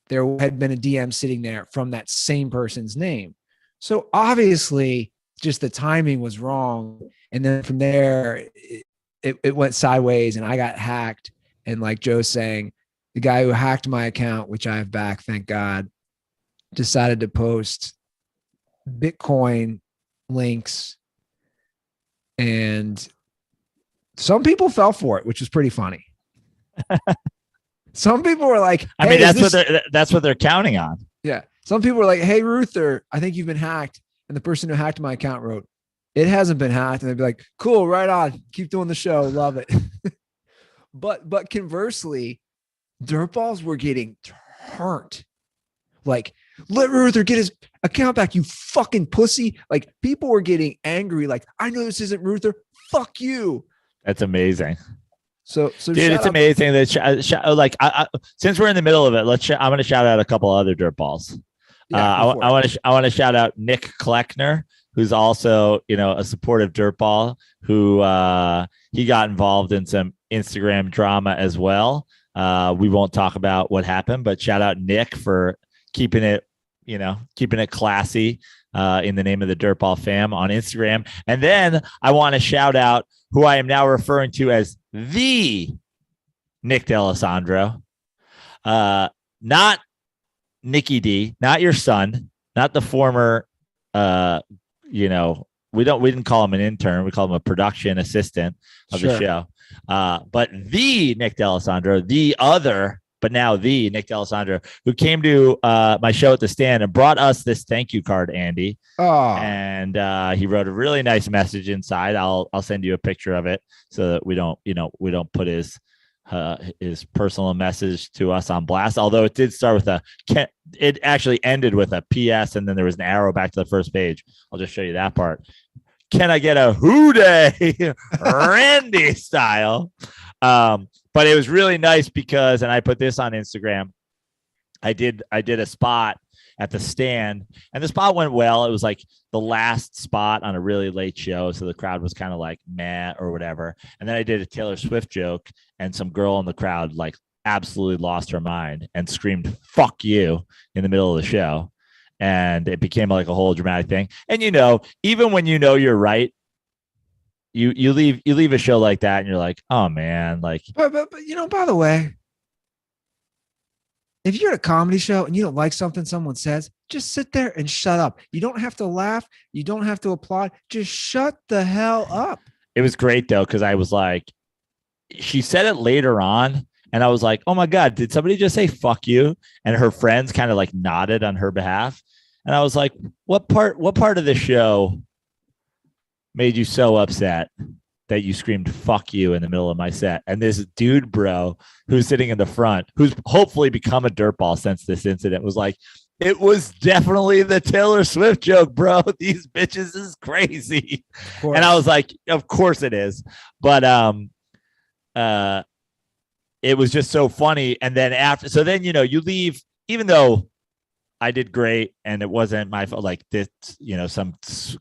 Speaker 1: there had been a DM sitting there from that same person's name. So obviously just the timing was wrong. And then from there, it went sideways and I got hacked. And like Joe's saying, the guy who hacked my account, which I have back, thank God, decided to post Bitcoin links. And some people fell for it, which was pretty funny. Some people were like,
Speaker 2: I mean, that's what they're counting on.
Speaker 1: Yeah. Some people were like, hey, Ruther, I think you've been hacked. And the person who hacked my account wrote, it hasn't been hacked. And they'd be like, cool, right on. Keep doing the show. Love it. But conversely, DirtBalls were getting turned. Like, let Ruther get his account back, you fucking pussy. Like, people were getting angry. Like, I know this isn't Ruther. Fuck you.
Speaker 2: That's amazing.
Speaker 1: So
Speaker 2: dude, it's amazing that since we're in the middle of it, I'm going to shout out a couple other DirtBalls. I want to shout out Nick Kleckner, who's also, a supportive DirtBall, who he got involved in some Instagram drama as well. We won't talk about what happened, but shout out Nick for keeping it classy in the name of the DirtBall fam on Instagram. And then I want to shout out who I am now referring to as the Nick D'Alessandro, not Nicky D, not your son, not the former, we didn't call him an intern. We call him a production assistant of the show. But the Nick D'Alessandro, but now the Nick D'Alessandro, who came to my show at the stand and brought us this thank you card, Andy.
Speaker 1: Oh.
Speaker 2: And he wrote a really nice message inside. I'll send you a picture of it so that we don't put his personal message to us on blast. Although it did start with it actually ended with a PS, and then there was an arrow back to the first page. I'll just show you that part. Can I get a hooday, Randy style? But it was really nice because, and I put this on Instagram, I did a spot at the stand, and the spot went well. It was like the last spot on a really late show, so the crowd was kind of like meh or whatever. And then I did a Taylor Swift joke, and some girl in the crowd like absolutely lost her mind and screamed "fuck you" in the middle of the show, and it became like a whole dramatic thing. And even when you're right, you leave a show like that and you're like, oh man, like.
Speaker 1: But by the way, if you're at a comedy show and you don't like something someone says, just sit there and shut up. You don't have to laugh. You don't have to applaud. Just shut the hell up.
Speaker 2: It was great though, because I was like, she said it later on, and I was like, oh my God, did somebody just say fuck you? And her friends kind of like nodded on her behalf. And I was like, what part of the show made you so upset that you screamed fuck you in the middle of my set? And this dude, bro, who's sitting in the front, who's hopefully become a dirtball since this incident, was like, it was definitely the Taylor Swift joke, bro. These bitches is crazy. And I was like, of course it is. But it was just so funny. And then you leave, even though I did great and it wasn't my fault, like this, some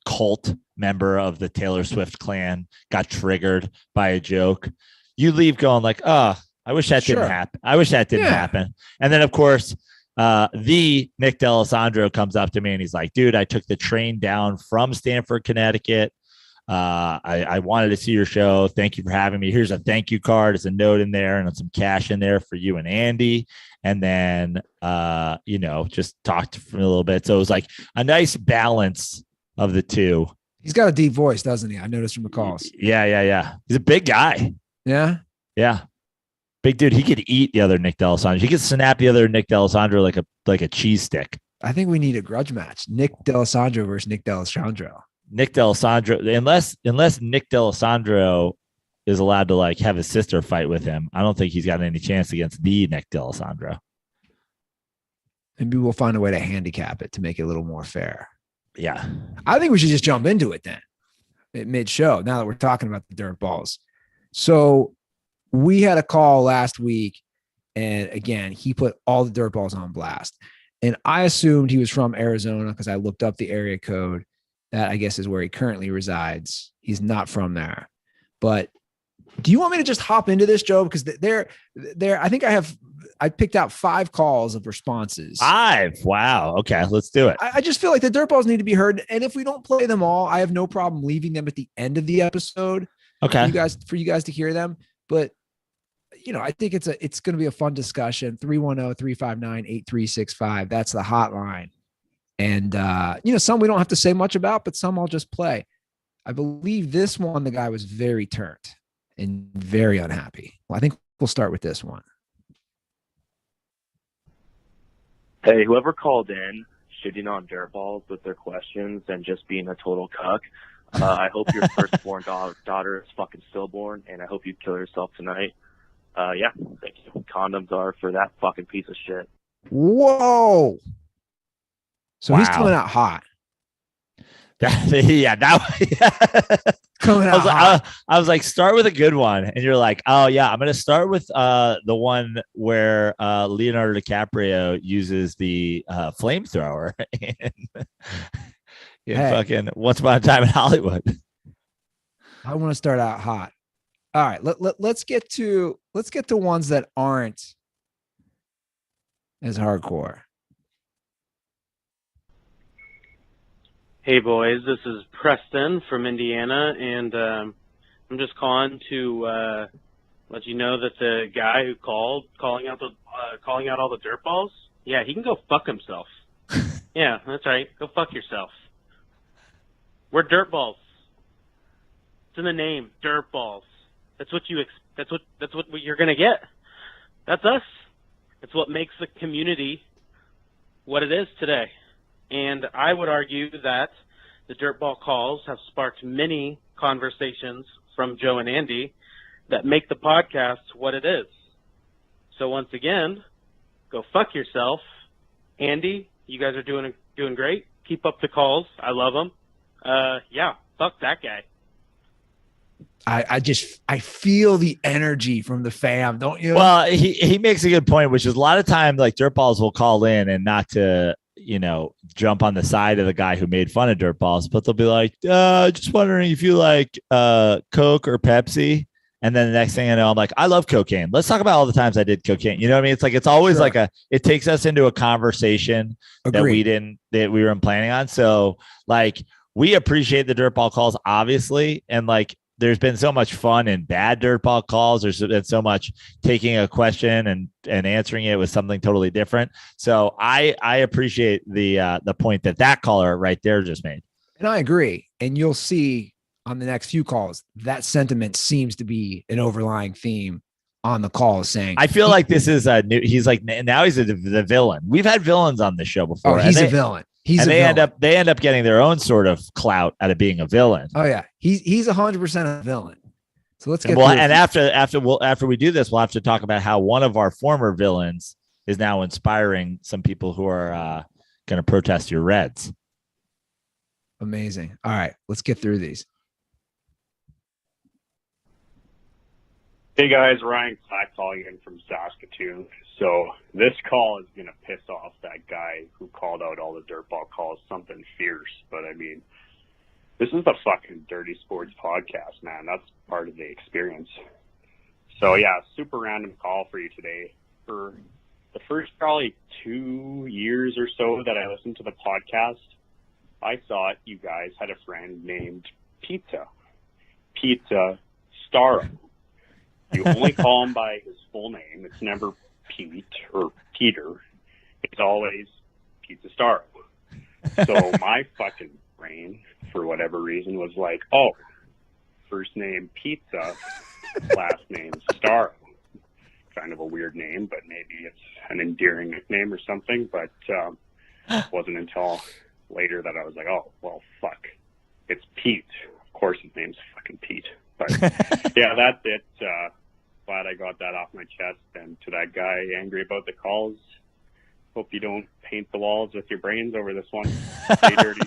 Speaker 2: cult member of the Taylor Swift clan got triggered by a joke. You leave going like, oh, I wish that didn't happen. I wish that didn't happen. And then of course, the Nick D'Alessandro comes up to me and he's like, dude, I took the train down from Stamford, Connecticut. I wanted to see your show. Thank you for having me. Here's a thank you card. There's a note in there and some cash in there for you and Andy. And then, just talked for a little bit. So it was like a nice balance of the two.
Speaker 1: He's got a deep voice, doesn't he? I noticed from the calls.
Speaker 2: Yeah. He's a big guy.
Speaker 1: Yeah.
Speaker 2: Big dude. He could eat the other Nick D'Alessandro. He could snap the other Nick D'Alessandro like a cheese stick.
Speaker 1: I think we need a grudge match. Nick D'Alessandro versus Nick D'Alessandro.
Speaker 2: Nick D'Alessandro, unless Nick D'Alessandro is allowed to like have his sister fight with him, I don't think he's got any chance against the Nick D'Alessandro.
Speaker 1: Maybe we'll find a way to handicap it to make it a little more fair.
Speaker 2: Yeah.
Speaker 1: I think we should just jump into it then at mid-show, now that we're talking about the dirt balls. So we had a call last week, and again, he put all the dirt balls on blast. And I assumed he was from Arizona because I looked up the area code. That, I guess, is where he currently resides. He's not from there. But do you want me to just hop into this, Joe? Because I think I picked out 5 calls of responses.
Speaker 2: 5. Wow. Okay, let's do it.
Speaker 1: I just feel like the dirt balls need to be heard. And if we don't play them all, I have no problem leaving them at the end of the episode.
Speaker 2: Okay.
Speaker 1: For you guys to hear them. But, I think it's going to be a fun discussion. 310-359-8365. That's the hotline. And, some we don't have to say much about, but some I'll just play. I believe this one, the guy was very turned and very unhappy. Well, I think we'll start with this one.
Speaker 3: Hey, whoever called in shitting on dirtballs with their questions and just being a total cuck, I hope your firstborn daughter is fucking stillborn, and I hope you kill yourself tonight. Yeah, thank you. Condoms are for that fucking piece of shit.
Speaker 1: Whoa. So
Speaker 2: wow.
Speaker 1: He's coming out hot.
Speaker 2: Coming out hot. I was like, start with a good one. And you're like, oh, yeah, I'm going to start with the one where Leonardo DiCaprio uses the flamethrower in fucking Once Upon a Time in Hollywood.
Speaker 1: I want to start out hot. All right, let's get to ones that aren't as hardcore.
Speaker 4: Hey boys, this is Preston from Indiana, and I'm just calling to let you know that the guy who calling out all the dirt balls, yeah, he can go fuck himself. Yeah, that's right. Go fuck yourself. We're dirt balls. It's in the name, dirt balls. That's what you're gonna get. That's us. It's what makes the community what it is today. And I would argue that the dirtball calls have sparked many conversations from Joe and Andy that make the podcast what it is. So once again, go fuck yourself. Andy, you guys are doing great. Keep up the calls. I love them. Yeah, fuck that guy.
Speaker 1: I feel the energy from the fam, don't you?
Speaker 2: Well, he makes a good point, which is a lot of times like dirtballs will call in and not to jump on the side of the guy who made fun of dirtballs, but they'll be like, just wondering if you like Coke or Pepsi. And then the next thing I know, I'm like, I love cocaine. Let's talk about all the times I did cocaine. You know what I mean? It's like, it's always
Speaker 1: sure.
Speaker 2: It takes us into a conversation
Speaker 1: Agreed.
Speaker 2: that we weren't planning on. So like, we appreciate the dirtball calls, obviously. And like, there's been so much fun in bad dirtball calls. There's been so much taking a question and answering it with something totally different. So I appreciate the point that caller right there just made. And
Speaker 1: I agree. And you'll see on the next few calls, that sentiment seems to be an overlying theme on the call, saying,
Speaker 2: I feel like this is a new, he's like, now he's the villain. We've had villains on the show before.
Speaker 1: Oh, he's a villain. They
Speaker 2: end up getting their own sort of clout out of being a villain.
Speaker 1: Oh yeah, he's 100% a villain. So let's get
Speaker 2: after we do this, we'll have to talk about how one of our former villains is now inspiring some people who are going to protest your Reds.
Speaker 1: Amazing. All right, let's get through these.
Speaker 5: Hey guys, Ryan Clack calling in from Saskatoon. So this call is going to piss off that guy who called out all the dirtball calls something fierce. But I mean, this is the fucking Dirty Sports podcast, man. That's part of the experience. So yeah, super random call for you today. For the first probably 2 years or so that I listened to the podcast, I thought you guys had a friend named Pizza Starro. You only call him by his full name. It's never Pete or Peter. It's always Pizza Starro. So my fucking brain, for whatever reason, was like, oh, first name Pizza, last name Starro. Kind of a weird name, but maybe it's an endearing nickname or something. But it wasn't until later that I was like, oh, well, fuck. It's Pete. Of course his name's fucking Pete. But yeah, that's it. Glad I got that off my chest. And to that guy angry about the calls, hope you don't paint the walls with your brains over this one. Stay dirty.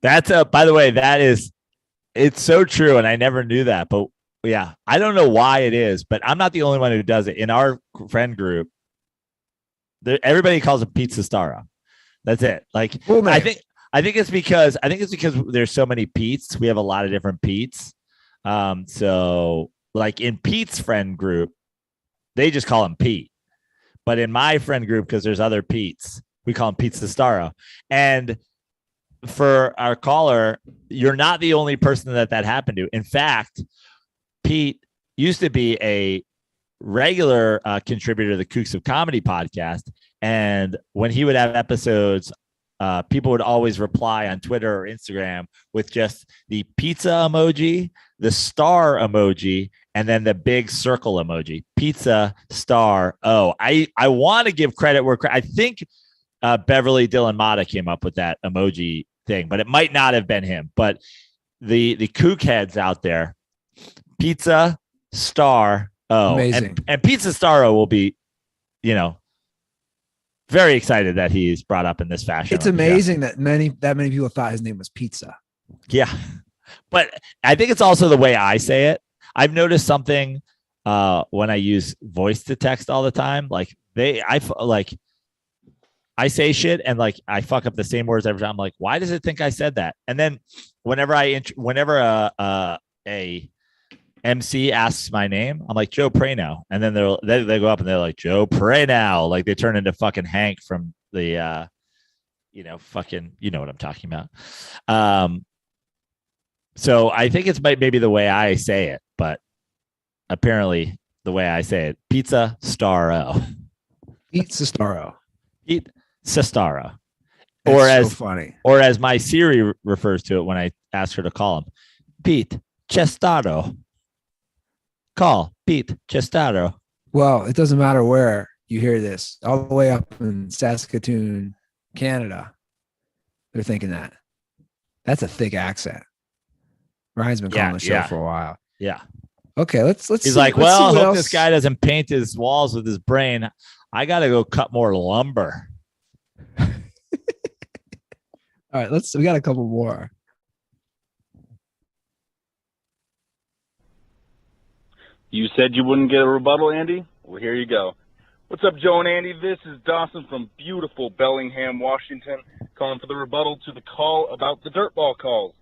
Speaker 2: That's by the way, it's so true. And I never knew that, but yeah, I don't know why it is, but I'm not the only one who does it. In our friend group, everybody calls it Pizza Staro. That's it. Like, I think it's because there's so many Pete's. We have a lot of different Pete's. So like in Pete's friend group, they just call him Pete. But in my friend group, because there's other Pete's, we call him Pizza Staro. And for our caller, you're not the only person that happened to. In fact, Pete used to be a regular contributor to the Kooks of Comedy podcast. And when he would have episodes, people would always reply on Twitter or Instagram with just the pizza emoji, the star emoji, and then the big circle emoji. Pizza, star, O. I want to give credit where I think Beverly Dylan Mata came up with that emoji thing, but it might not have been him. But the kook heads out there, pizza, star, O.
Speaker 1: Amazing.
Speaker 2: And Pizza Staro will be, very excited that he's brought up in this fashion.
Speaker 1: It's amazing that many people thought his name was Pizza.
Speaker 2: Yeah. But I think it's also the way I say it. I've noticed something when I use voice to text all the time. Like I say shit and like I fuck up the same words every time. I'm like, why does it think I said that? And then whenever a MC asks my name, I'm like Joe Prano, and then they go up and they're like Joe Prano, like they turn into fucking Hank from the fucking, you know what I'm talking about. So I think it's maybe the way I say it, but apparently the way I say it, Pizza Staro.
Speaker 1: Pizza Staro.
Speaker 2: Pizza Staro.
Speaker 1: Funny.
Speaker 2: Or as my Siri refers to it when I ask her to call him, Pete Chestaro. Call Pete Chestaro.
Speaker 1: Well, it doesn't matter where you hear this, all the way up in Saskatoon, Canada. They're thinking that. That's a thick accent. Ryan's been calling the show for a while.
Speaker 2: Yeah.
Speaker 1: Okay, let's
Speaker 2: He's
Speaker 1: see.
Speaker 2: like,
Speaker 1: let's
Speaker 2: well,
Speaker 1: see
Speaker 2: I hope
Speaker 1: else.
Speaker 2: this guy doesn't paint his walls with his brain. I got to go cut more lumber.
Speaker 1: All right, we got a couple more.
Speaker 6: You said you wouldn't get a rebuttal, Andy? Well, here you go. What's up, Joe and Andy? This is Dawson from beautiful Bellingham, Washington, calling for the rebuttal to the call about the DirtBall calls.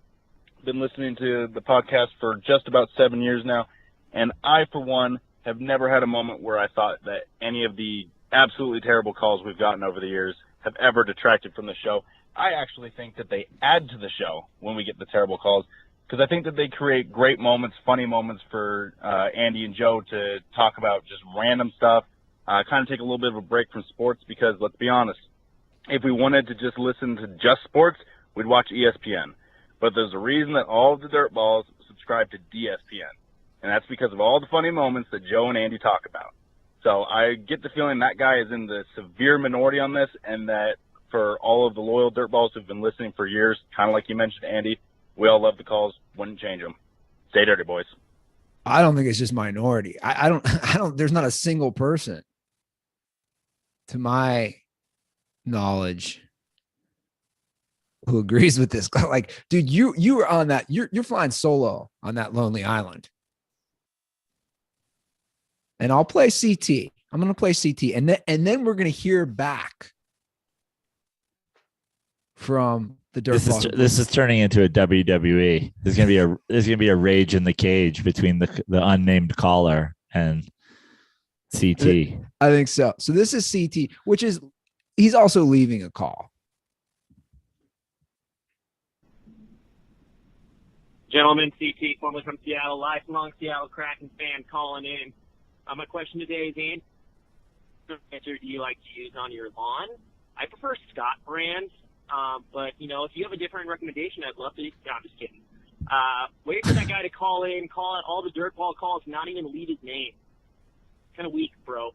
Speaker 6: Been listening to the podcast for just about 7 years now, and I, for one, have never had a moment where I thought that any of the absolutely terrible calls we've gotten over the years have ever detracted from the show. I actually think that they add to the show when we get the terrible calls, because I think that they create great moments, funny moments for Andy and Joe to talk about just random stuff, kind of take a little bit of a break from sports, because let's be honest, if we wanted to just listen to just sports, we'd watch ESPN. But there's a reason that all of the Dirtballs subscribe to DSPN, and that's because of all the funny moments that Joe and Andy talk about. So I get the feeling that guy is in the severe minority on this, and that for all of the loyal Dirtballs who've been listening for years, kind of like you mentioned, Andy, we all love the calls, wouldn't change them. Stay dirty, boys.
Speaker 1: I don't think it's just minority. I don't, there's not a single person, to my knowledge, who agrees with this. Like, dude, you were on that, you're flying solo on that lonely island. And I'll play CT. I'm going to play CT. And then we're going to hear back from the DirtBall.
Speaker 2: This is turning into a WWE. There's gonna be a rage in the cage between the unnamed caller and CT.
Speaker 1: I think so. So this is CT, which is, he's also leaving a call.
Speaker 7: Gentlemen, CT, formerly from Seattle, lifelong Seattle Kraken fan calling in. My question today is, Andy, what filter do you like to use on your lawn? I prefer Scott brand. But, if you have a different recommendation, I'd love to. No, I'm just kidding. Wait for that guy to call in, call out all the DirtBall calls, not even leave his name. Kind of weak, bro.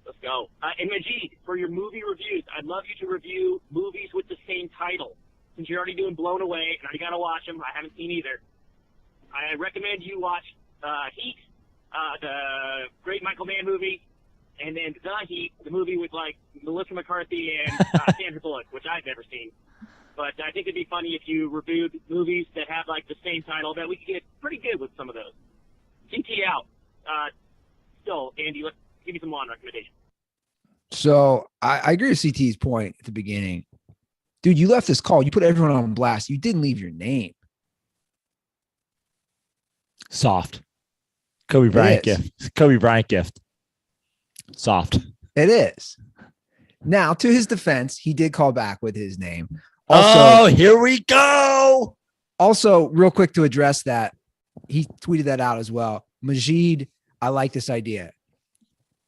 Speaker 7: Let's go. And Majid, for your movie reviews, I'd love you to review movies with the same title. Since you're already doing Blown Away, and I already got to watch them. I haven't seen either. I recommend you watch Heat, the great Michael Mann movie, and then The Heat, the movie with like Melissa McCarthy and Sandra Bullock, which I've never seen. But I think it'd be funny if you reviewed movies that have like the same title. That we could get pretty good with some of those. CT out. Still, Andy, let's give me some lawn recommendations.
Speaker 1: So I agree with CT's point at the beginning. Dude, you left this call. You put everyone on blast. You didn't leave your name.
Speaker 2: Soft. Kobe Bryant gift. Kobe Bryant gift. Soft.
Speaker 1: It is. Now, to his defense, he did call back with his name. Also,
Speaker 2: here we go.
Speaker 1: Also, real quick to address that, he tweeted that out as well. Majid, I like this idea.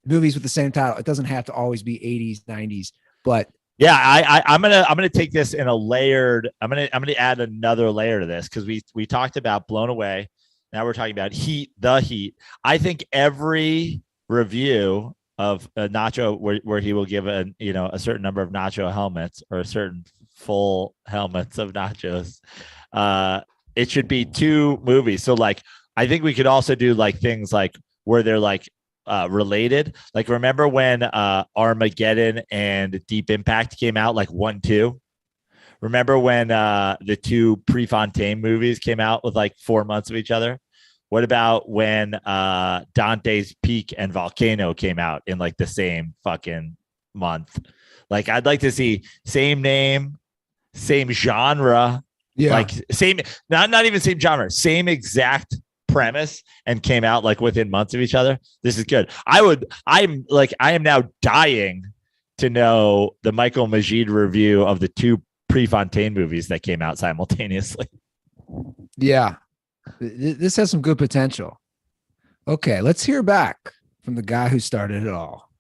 Speaker 1: Movies with the same title. It doesn't have to always be 80s, 90s, but
Speaker 2: yeah, I'm gonna take this in a layered. I'm gonna add another layer to this because we talked about Blown Away. Now we're talking about Heat, The Heat. I think every review of a Nacho where he will give a certain number of Nacho helmets or a certain full helmets of nachos, it should be 2 movies. So like I think we could also do like things like where they're like related. Like remember when Armageddon and Deep Impact came out like 1-2? Remember when the 2 Prefontaine movies came out with like 4 months of each other? What about when Dante's Peak and Volcano came out in like the same fucking month? Like I'd like to see same name, same genre, like same, not even same genre, same exact premise, and came out like within months of each other. This is good. I am now dying to know the Michael Majid review of the 2 Prefontaine movies that came out simultaneously.
Speaker 1: Yeah, this has some good potential. Okay, let's hear back from the guy who started it all.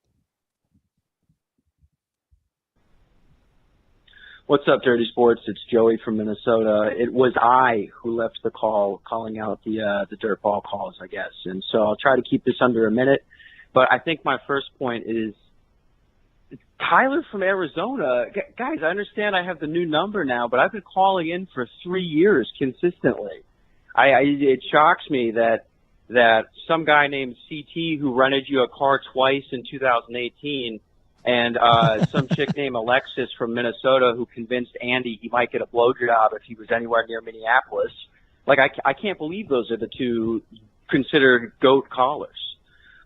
Speaker 8: What's up, Dirty Sports? It's Joey from Minnesota. It was I who left the call calling out the DirtBall calls, I guess. And so I'll try to keep this under a minute. But I think my first point is Tyler from Arizona. Guys, I understand I have the new number now, but I've been calling in for 3 years consistently. It shocks me that some guy named CT who rented you a car twice in 2018 and some chick named Alexis from Minnesota who convinced Andy he might get a blowjob if he was anywhere near Minneapolis. Like, I can't believe those are the 2 considered GOAT callers.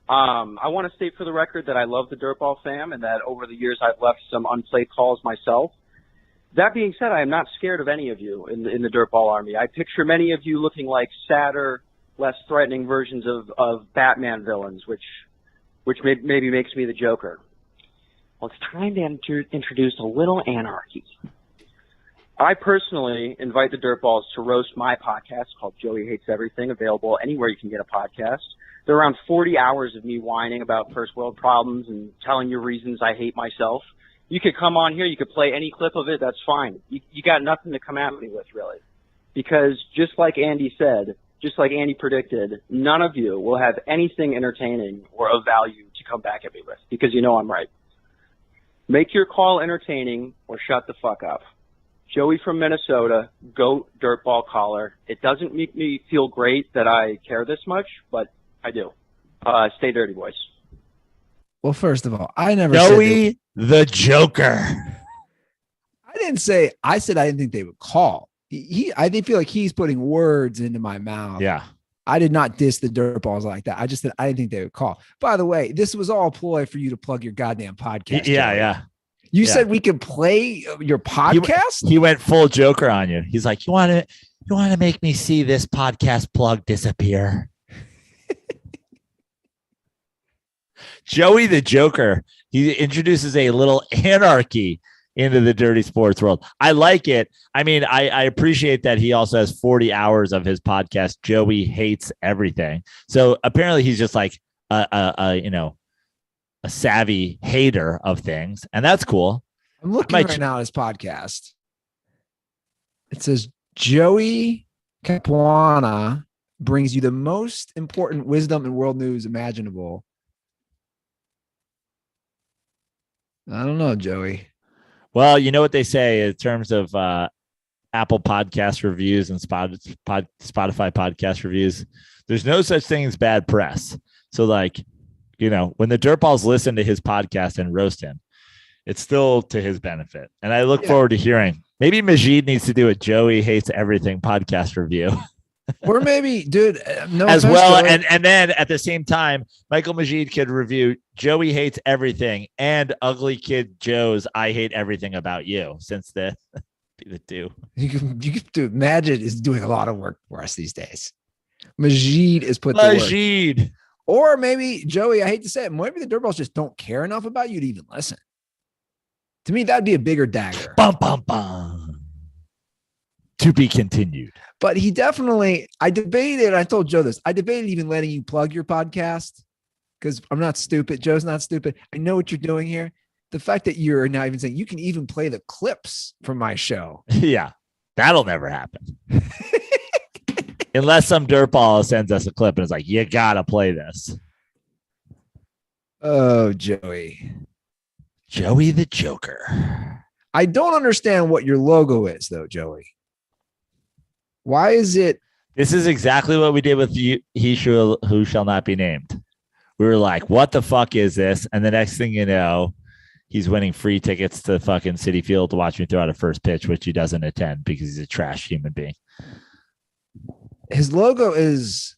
Speaker 8: I want to state for the record that I love the Dirtball fam and that over the years I've left some unplayed calls myself. That being said, I am not scared of any of you in the Dirtball army. I picture many of you looking like sadder, less threatening versions of Batman villains, which maybe makes me the Joker. Well, it's time to introduce a little anarchy. I personally invite the Dirtballs to roast my podcast called Joey Hates Everything, available anywhere you can get a podcast. There are around 40 hours of me whining about first world problems and telling you reasons I hate myself. You could come on here, you could play any clip of it, that's fine. You got nothing to come at me with, really. Because just like Andy said, just like Andy predicted, none of you will have anything entertaining or of value to come back at me with, because you know I'm right. Make your call entertaining or shut the fuck up. Joey from Minnesota, GOAT Dirtball caller. It doesn't make me feel great that I care this much, but I do. Stay dirty, boys.
Speaker 1: Well, first of all, I never
Speaker 2: Joey the Joker.
Speaker 1: I said I didn't think they would call. I did feel like he's putting words into my mouth.
Speaker 2: Yeah.
Speaker 1: I did not diss the Dirtballs like that. I just said I didn't think they would call. By the way, this was all a ploy for you to plug your goddamn podcast.
Speaker 2: Yeah,
Speaker 1: Joey.
Speaker 2: yeah.
Speaker 1: You said we could play your podcast?
Speaker 2: He went full Joker on you. He's like, you want to make me see this podcast plug disappear? Joey the Joker. He introduces a little anarchy into the dirty sports world. I like it. I mean, I appreciate that he also has 40 hours of his podcast. Joey Hates Everything. So apparently he's just like a savvy hater of things. And that's cool.
Speaker 1: I'm looking right now at his podcast. It says Joey Capuana brings you the most important wisdom and world news imaginable. I don't know, Joey.
Speaker 2: Well, you know what they say in terms of Apple podcast reviews and Spotify podcast reviews. There's no such thing as bad press. So like, when the Dirtballs listen to his podcast and roast him, it's still to his benefit. And I look forward to hearing. Maybe Majid needs to do a Joey Hates Everything podcast review.
Speaker 1: Or maybe, dude, no
Speaker 2: as
Speaker 1: offense,
Speaker 2: well.
Speaker 1: Joey.
Speaker 2: And then at the same time, Michael Majid could review Joey Hates Everything and Ugly Kid Joe's I Hate Everything About You, since the two.
Speaker 1: You can do. Majid is doing a lot of work for us these days. Majid is put to work. Or maybe, Joey, I hate to say it, maybe the Dirtballs just don't care enough about you to even listen. To me, that'd be a bigger dagger.
Speaker 2: Bum, bum, bum. To be continued.
Speaker 1: But he definitely, I told Joe this, I debated even letting you plug your podcast because I'm not stupid. Joe's not stupid. I know what you're doing here. The fact that you're not even saying you can even play the clips from my show.
Speaker 2: Yeah, that'll never happen. Unless some dirtball sends us a clip and is like, you got to play this.
Speaker 1: Oh, Joey.
Speaker 2: Joey the Joker.
Speaker 1: I don't understand what your logo is, though, Joey. Why is it?
Speaker 2: This is exactly what we did with Who Shall Not Be Named. We were like, what the fuck is this? And the next thing you know, he's winning free tickets to fucking Citi Field to watch me throw out a first pitch, which he doesn't attend because he's a trash human being.
Speaker 1: His logo is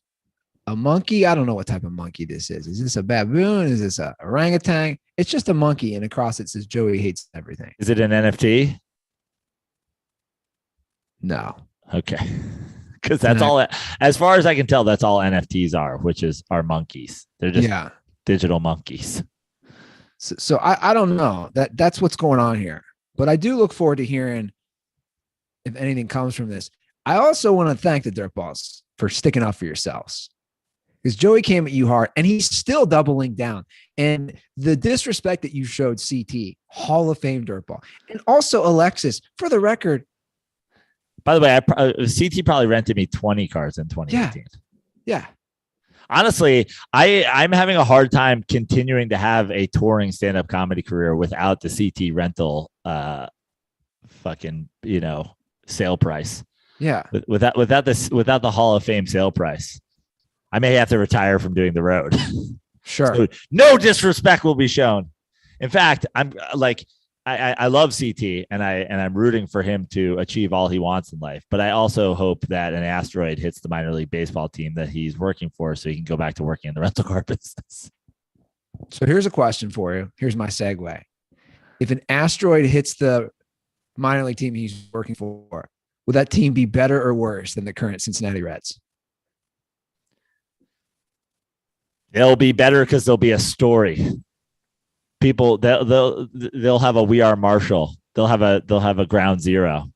Speaker 1: a monkey. I don't know what type of monkey this is. Is this a baboon? Is this a orangutan? It's just a monkey, and across it says Joey Hates Everything.
Speaker 2: Is it an NFT?
Speaker 1: No.
Speaker 2: Okay. Because that's all, as far as I can tell, that's all NFTs are, which are monkeys. They're just digital monkeys.
Speaker 1: So I don't know. That's what's going on here. But I do look forward to hearing if anything comes from this. I also want to thank the Dirtballs for sticking up for yourselves. Because Joey came at you hard, and he's still doubling down. And the disrespect that you showed CT, Hall of Fame Dirtball, and also Alexis, for the record.
Speaker 2: By the way, CT probably rented me 20 cars in 2018.
Speaker 1: Yeah.
Speaker 2: Honestly, I'm having a hard time continuing to have a touring stand-up comedy career without the CT rental sale price.
Speaker 1: Yeah.
Speaker 2: Without the Hall of Fame sale price. I may have to retire from doing the road.
Speaker 1: Sure.
Speaker 2: So no disrespect will be shown. In fact, I'm like, I love CT and I'm rooting for him to achieve all he wants in life. But I also hope that an asteroid hits the minor league baseball team that he's working for so he can go back to working in the rental car business.
Speaker 1: So here's a question for you. Here's my segue. If an asteroid hits the minor league team he's working for, would that team be better or worse than the current Cincinnati Reds?
Speaker 2: They'll be better because there'll be a story. People they'll have a We Are Marshall. They'll have a Ground Zero.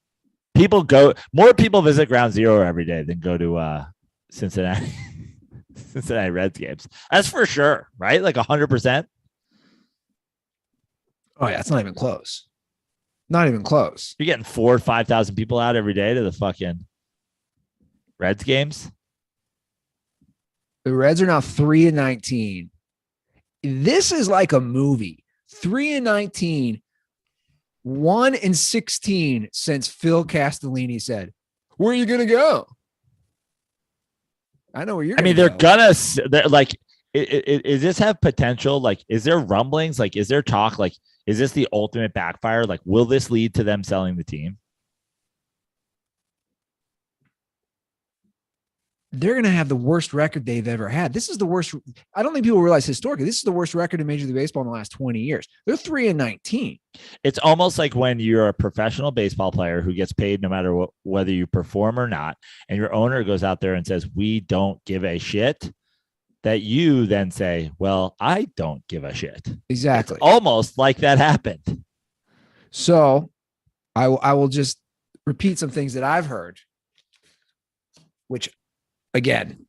Speaker 2: More people visit Ground Zero every day than go to Cincinnati Reds games. That's for sure, right? Like 100%.
Speaker 1: Oh yeah, it's not even close. Not even close.
Speaker 2: You're getting 4,000 or 5,000 people out every day to the fucking Reds games.
Speaker 1: The Reds are now 3-19. This is like a movie. 3-19, 1-16 since Phil Castellini said, "Where are you gonna go?" I know where you're.
Speaker 2: They're like. Is this have potential? Like, is there rumblings? Like, is there talk? Like, is this the ultimate backfire? Like, will this lead to them selling the team?
Speaker 1: They're going to have the worst record they've ever had. This is the worst. I don't think people realize historically, this is the worst record in Major League Baseball in the last 20 years. They're 3-19.
Speaker 2: It's almost like when you're a professional baseball player who gets paid no matter whether you perform or not, and your owner goes out there and says, "We don't give a shit," that you then say, "Well, I don't give a shit."
Speaker 1: Exactly.
Speaker 2: It's almost like that happened.
Speaker 1: So I will just repeat some things that I've heard, which, again,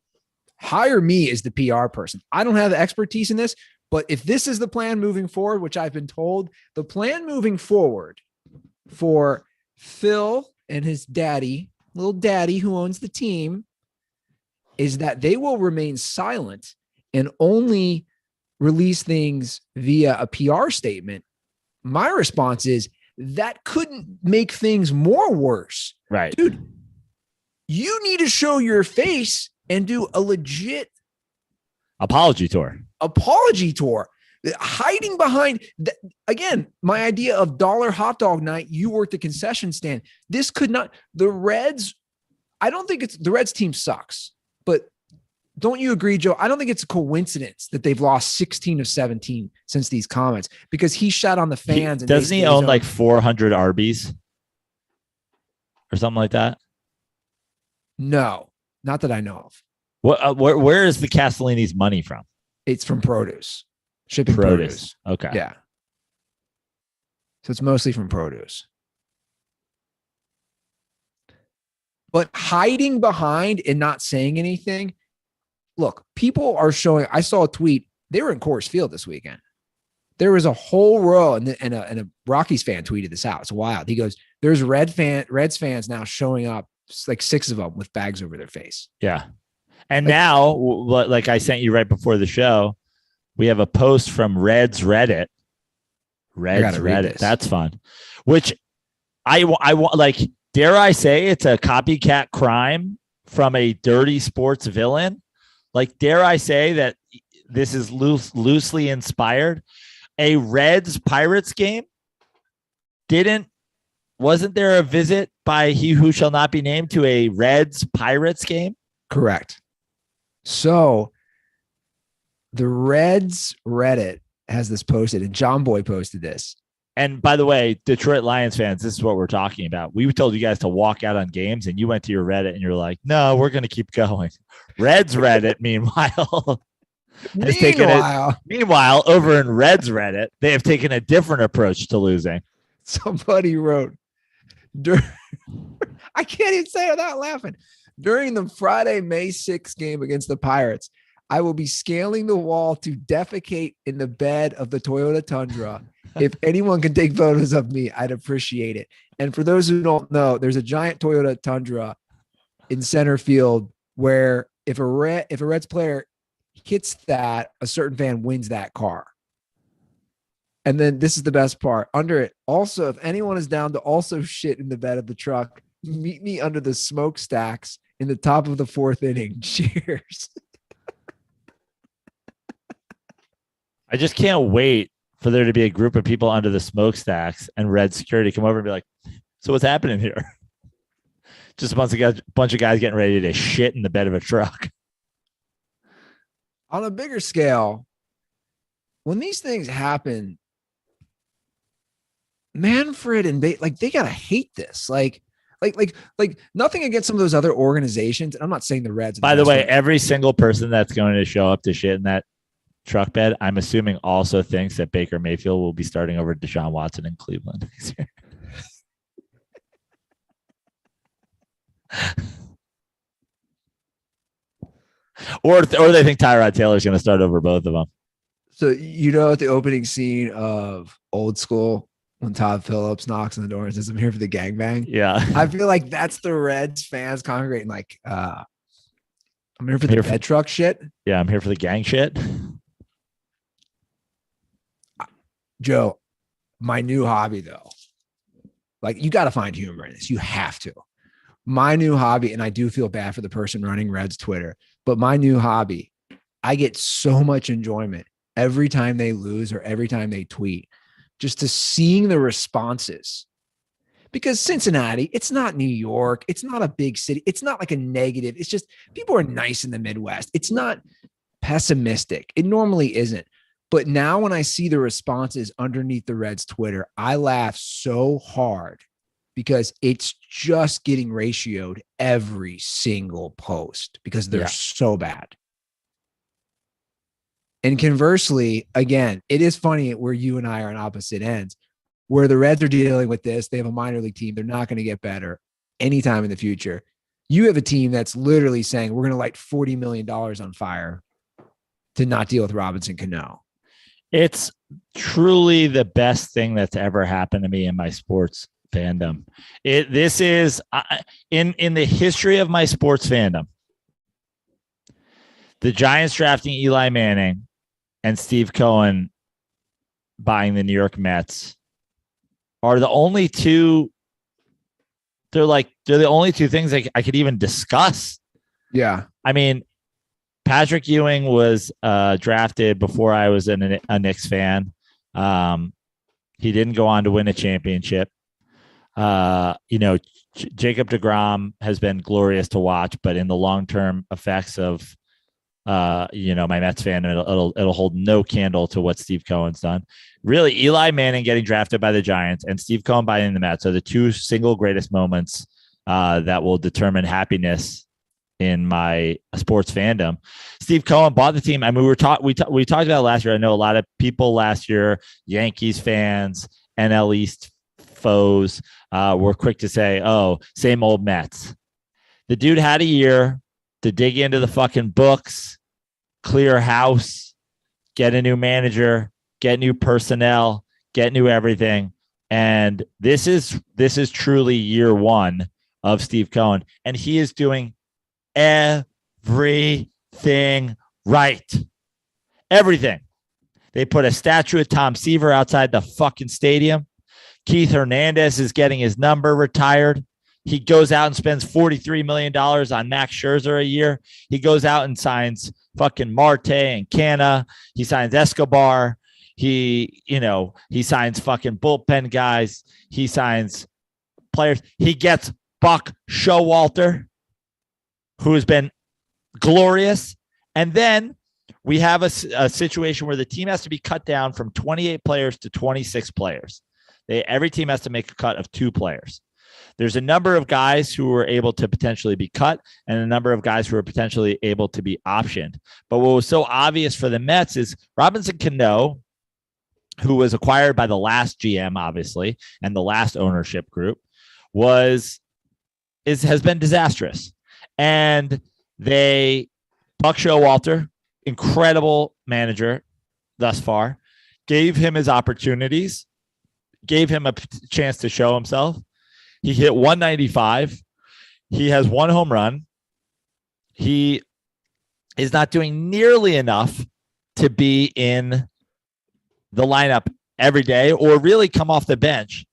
Speaker 1: hire me as the PR person. I don't have the expertise in this, but if this is the plan moving forward, which I've been told, the plan moving forward for Phil and his little daddy who owns the team, is that they will remain silent and only release things via a PR statement. My response is that couldn't make things more worse.
Speaker 2: Right.
Speaker 1: Dude, you need to show your face and do a legit
Speaker 2: apology tour.
Speaker 1: Hiding behind, again, my idea of dollar hot dog night, you work the concession stand. This could not, the Reds, I don't think the Reds team sucks, but don't you agree, Joe? I don't think it's a coincidence that they've lost 16 of 17 since these comments, because he shot on the fans.
Speaker 2: Doesn't he own like 400 Arby's or something like that?
Speaker 1: No, not that I know of.
Speaker 2: Where is the Castellini's money from?
Speaker 1: It's from produce. Shipping produce.
Speaker 2: Okay.
Speaker 1: Yeah. So it's mostly from produce. But hiding behind and not saying anything. Look, people are showing. I saw a tweet. They were in Coors Field this weekend. There was a whole row, and a Rockies fan tweeted this out. It's wild. He goes, "There's Reds fans now showing up, like 6 of them with bags over their face."
Speaker 2: Yeah. And now, like I sent you right before the show, we have a post from Reds Reddit. Reds Reddit. That's fun. Which I want, like, dare I say it's a copycat crime from a dirty sports villain? Like, dare I say that this is loosely inspired? A Reds Pirates game? Wasn't there a visit by he who shall not be named to a Reds Pirates game?
Speaker 1: Correct. So the Reds Reddit has this posted, and John Boy posted this.
Speaker 2: And by the way, Detroit Lions fans, this is what we're talking about. We told you guys to walk out on games, and you went to your Reddit and you're like, no, we're going to keep going. Reds Reddit, meanwhile, meanwhile, over in Reds Reddit, they have taken a different approach to losing.
Speaker 1: Somebody wrote, I can't even say it without laughing. During the Friday, May 6th game against the Pirates, I will be scaling the wall to defecate in the bed of the Toyota Tundra. If anyone can take photos of me, I'd appreciate it. And for those who don't know, there's a giant Toyota Tundra in center field where if a Reds player hits that, a certain fan wins that car. And then this is the best part. Under it, also, if anyone is down to also shit in the bed of the truck, meet me under the smokestacks in the top of the 4th inning. Cheers.
Speaker 2: I just can't wait for there to be a group of people under the smokestacks and Red security come over and be like, so what's happening here? Just a bunch of guys getting ready to shit in the bed of a truck.
Speaker 1: On a bigger scale, when these things happen, Manfred and they gotta hate this. Like nothing against some of those other organizations. And I'm not saying the Reds.
Speaker 2: By the way, every single person that's going to show up to shit in that truck bed, I'm assuming also thinks that Baker Mayfield will be starting over Deshaun Watson in Cleveland next year. or they think Tyrod Taylor's going to start over both of them.
Speaker 1: So, at the opening scene of Old School, when Todd Phillips knocks on the door and says, "I'm here for the gangbang."
Speaker 2: Yeah.
Speaker 1: I feel like that's the Reds fans congregating. Like, I'm here for the bed truck shit.
Speaker 2: Yeah. I'm here for the gang shit.
Speaker 1: Joe, my new hobby though, like, you got to find humor in this. You have to. My new hobby, and I do feel bad for the person running Reds Twitter, but my new hobby, I get so much enjoyment every time they lose or every time they tweet, just to seeing the responses. Because Cincinnati, it's not New York. It's not a big city. It's not like a negative. It's just people are nice in the Midwest. It's not pessimistic. It normally isn't. But now when I see the responses underneath the Reds Twitter, I laugh so hard because it's just getting ratioed every single post because they're so bad. And conversely, again, it is funny where you and I are on opposite ends, where the Reds are dealing with this. They have a minor league team. They're not going to get better anytime in the future. You have a team that's literally saying, we're going to light $40 million on fire to not deal with Robinson Cano.
Speaker 2: It's truly the best thing that's ever happened to me in my sports fandom. This is in the history of my sports fandom. The Giants drafting Eli Manning and Steve Cohen buying the New York Mets are the only two. They're the only two things I could even discuss.
Speaker 1: Yeah.
Speaker 2: I mean, Patrick Ewing was drafted before I was a Knicks fan. He didn't go on to win a championship. Jacob deGrom has been glorious to watch, but in the long-term effects of, my Mets fan, it'll hold no candle to what Steve Cohen's done. Really, Eli Manning getting drafted by the Giants and Steve Cohen buying the Mets are the two single greatest moments that will determine happiness in my sports fandom. Steve Cohen bought the team. I mean, we talked about it last year. I know a lot of people last year, Yankees fans, NL East foes, were quick to say, "Oh, same old Mets." The dude had a year to dig into the fucking books, clear house, get a new manager, get new personnel, get new everything. And this is truly year one of Steve Cohen, and he is doing everything right. Everything. They put a statue of Tom Seaver outside the fucking stadium. Keith Hernandez is getting his number retired. He goes out and spends $43 million on Max Scherzer a year. He goes out and signs fucking Marte and Canna. He signs Escobar. He signs fucking bullpen guys. He signs players. He gets Buck Showalter, who has been glorious. And then we have a situation where the team has to be cut down from 28 players to 26 players. Every team has to make a cut of 2 players. There's a number of guys who were able to potentially be cut and a number of guys who are potentially able to be optioned. But what was so obvious for the Mets is Robinson Cano, who was acquired by the last GM, obviously, and the last ownership group, has been disastrous. And Buck Showalter, incredible manager thus far, gave him his opportunities, gave him a chance to show himself. He hit 195. He has 1 home run. He is not doing nearly enough to be in the lineup every day or really come off the bench.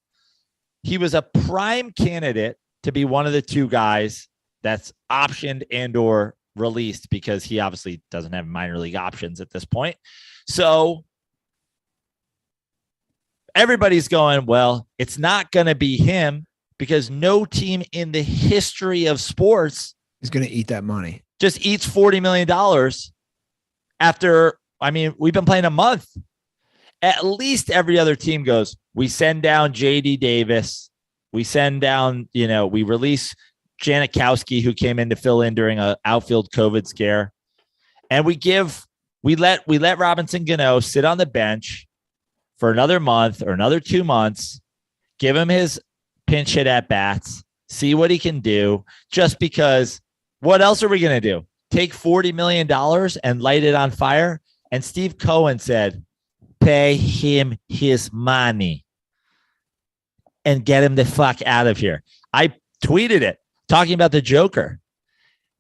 Speaker 2: He was a prime candidate to be one of the 2 guys that's optioned and or released, because he obviously doesn't have minor league options at this point. So everybody's going, well, it's not going to be him, because no team in the history of sports
Speaker 1: is going to eat that money.
Speaker 2: Just eats $40 million after, we've been playing a month. At least every other team goes, we send down JD Davis. We send down, we release Janikowski, who came in to fill in during an outfield COVID scare. And we let Robinson Cano sit on the bench for another month or another 2 months, give him his pinch hit at bats, see what he can do, just because what else are we going to do? Take $40 million and light it on fire? And Steve Cohen said, pay him his money and get him the fuck out of here. I tweeted it talking about the Joker.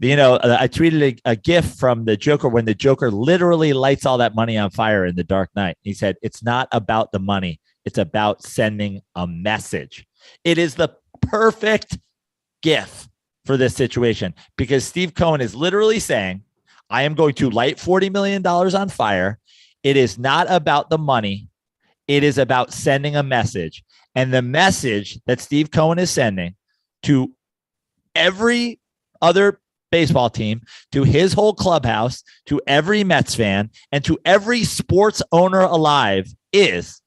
Speaker 2: I tweeted a GIF from the Joker when the Joker literally lights all that money on fire in The Dark Knight. He said, it's not about the money. It's about sending a message. It is the perfect GIF for this situation, because Steve Cohen is literally saying, I am going to light $40 million on fire. It is not about the money. It is about sending a message. And the message that Steve Cohen is sending to every other baseball team, to his whole clubhouse, to every Mets fan, and to every sports owner alive is,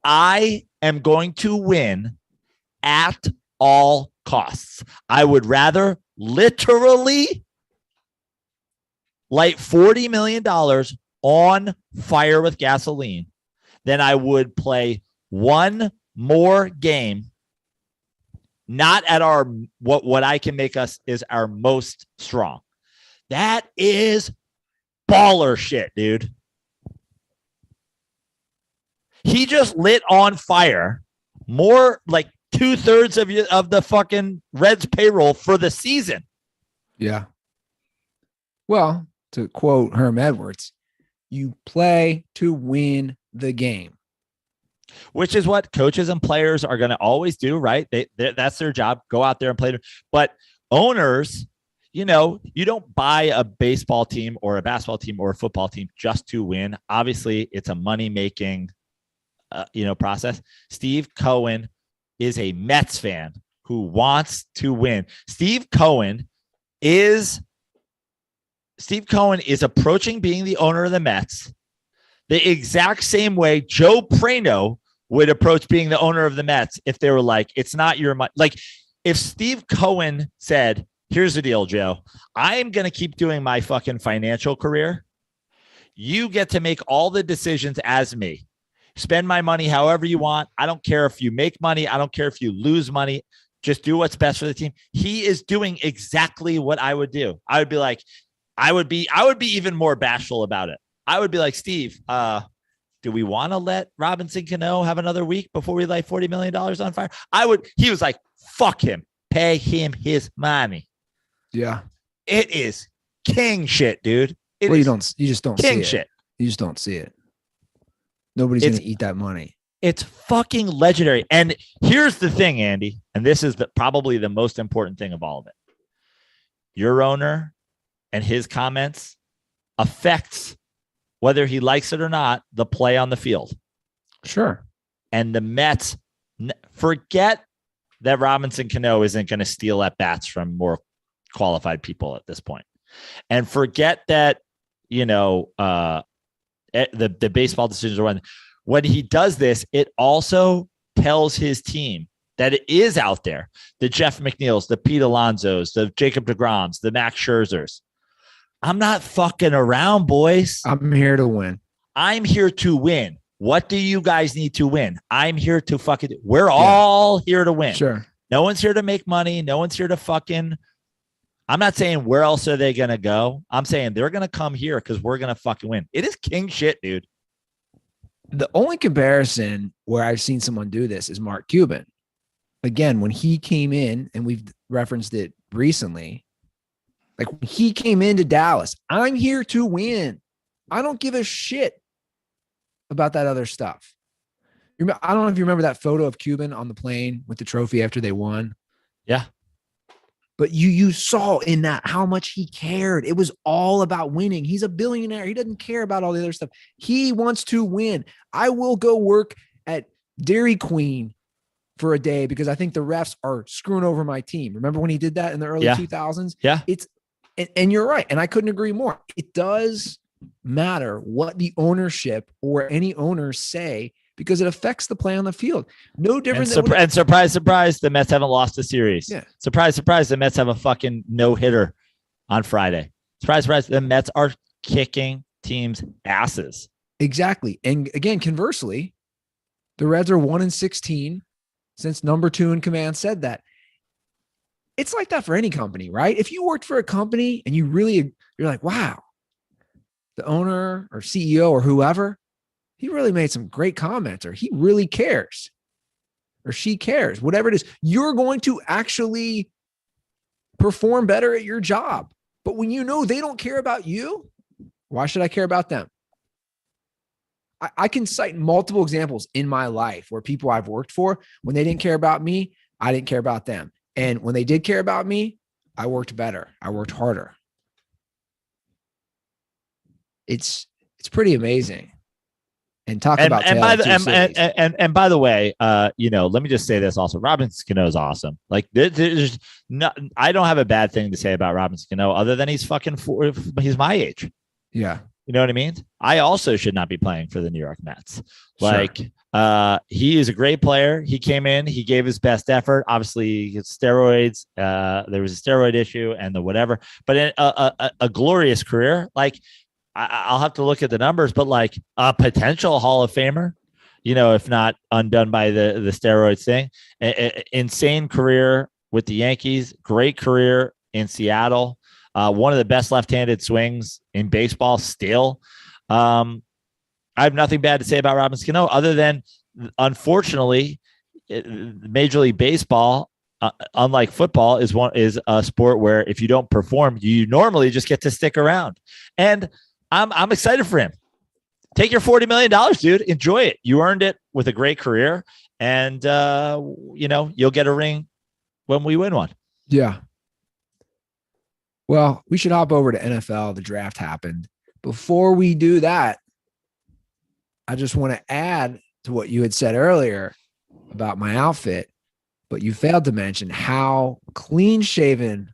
Speaker 2: I am going to win at all costs. I would rather literally light $40 million on fire with gasoline than I would play one more game not at our what I can make us is our most strong. That is baller shit, dude. He just lit on fire more like 2/3 of the fucking Reds payroll for the season.
Speaker 1: Yeah. Well, to quote Herm Edwards, you play to win the game.
Speaker 2: which is what coaches and players are going to always do, right? That's their job. Go out there and play. But owners, you don't buy a baseball team or a basketball team or a football team just to win. Obviously, it's a money-making, process. Steve Cohen is a Mets fan who wants to win. Steve Cohen is approaching being the owner of the Mets the exact same way Joe Prano would approach being the owner of the Mets if they were like, it's not your money. Like if Steve Cohen said, here's the deal, Joe, I am going to keep doing my fucking financial career. You get to make all the decisions as me. Spend my money however you want. I don't care if you make money. I don't care if you lose money. Just do what's best for the team. He is doing exactly what I would do. I would be like, I would be even more bashful about it. I would be like, Steve, do we want to let Robinson Cano have another week before we light $40 million on fire? He was like, fuck him. Pay him his money.
Speaker 1: Yeah.
Speaker 2: It is king shit, dude.
Speaker 1: You just don't
Speaker 2: king
Speaker 1: see
Speaker 2: shit.
Speaker 1: It. You just don't see it. Nobody's going to eat that money.
Speaker 2: It's fucking legendary. And here's the thing, Andy, and this is probably the most important thing of all of it. Your owner and his comments affects, whether he likes it or not, the play on the field.
Speaker 1: Sure.
Speaker 2: And the Mets, forget that Robinson Cano isn't going to steal at bats from more qualified people at this point. And forget that, the baseball decisions are when he does this, it also tells his team that it is out there. The Jeff McNeils, the Pete Alonsos, the Jacob deGroms, the Max Scherzers. I'm not fucking around, boys.
Speaker 1: I'm here to win.
Speaker 2: I'm here to win. What do you guys need to win? I'm here to fucking. We're all here to win.
Speaker 1: Sure.
Speaker 2: No one's here to make money. No one's here to fucking. I'm not saying where else are they going to go. I'm saying they're going to come here because we're going to fucking win. It is king shit, dude.
Speaker 1: The only comparison where I've seen someone do this is Mark Cuban. Again, when he came in, and we've referenced it recently, like when he came into Dallas, I'm here to win. I don't give a shit about that other stuff. I don't know if you remember that photo of Cuban on the plane with the trophy after they won.
Speaker 2: Yeah.
Speaker 1: But you saw in that how much he cared. It was all about winning. He's a billionaire. He doesn't care about all the other stuff. He wants to win. I will go work at Dairy Queen for a day because I think the refs are screwing over my team. Remember when he did that in the early 2000s?
Speaker 2: Yeah.
Speaker 1: And you're right. And I couldn't agree more. It does matter what the ownership or any owners say because it affects the play on the field. No different
Speaker 2: and surprise, surprise, the Mets haven't lost a series.
Speaker 1: Yeah.
Speaker 2: Surprise, surprise, the Mets have a fucking no-hitter on Friday. Surprise, surprise, the Mets are kicking teams' asses.
Speaker 1: Exactly. And again, conversely, the Reds are 1-16 since number 2 in command said that. It's like that for any company, right? If you worked for a company and you're like, wow, the owner or CEO or whoever, he really made some great comments, or he really cares, or she cares, whatever it is, you're going to actually perform better at your job. But when you know they don't care about you, why should I care about them? I can cite multiple examples in my life where people I've worked for, when they didn't care about me, I didn't care about them. And when they did care about me, I worked better. I worked harder. It's pretty amazing. And talk about
Speaker 2: by the way, let me just say this also. Robinson Cano is awesome. Like there's no, I don't have a bad thing to say about Robinson Cano other than he's he's my age.
Speaker 1: Yeah.
Speaker 2: You know what I mean? I also should not be playing for the New York Mets. Like, he is a great player. He came in, he gave his best effort. Obviously, steroids. There was a steroid issue and the whatever. But a glorious career. Like, I'll have to look at the numbers, but like a potential Hall of Famer, if not undone by the steroids thing. Insane career with the Yankees. Great career in Seattle. One of the best left-handed swings in baseball still. I have nothing bad to say about Robinson Cano other than, unfortunately, Major League Baseball, unlike football, is a sport where if you don't perform, you normally just get to stick around. And I'm excited for him. take your $40 million, dude. Enjoy it. You earned it with a great career. And, you'll get a ring when we win one.
Speaker 1: Yeah. Well, we should hop over to NFL. The draft happened. Before we do that, I just want to add to what you had said earlier about my outfit, but you failed to mention how clean shaven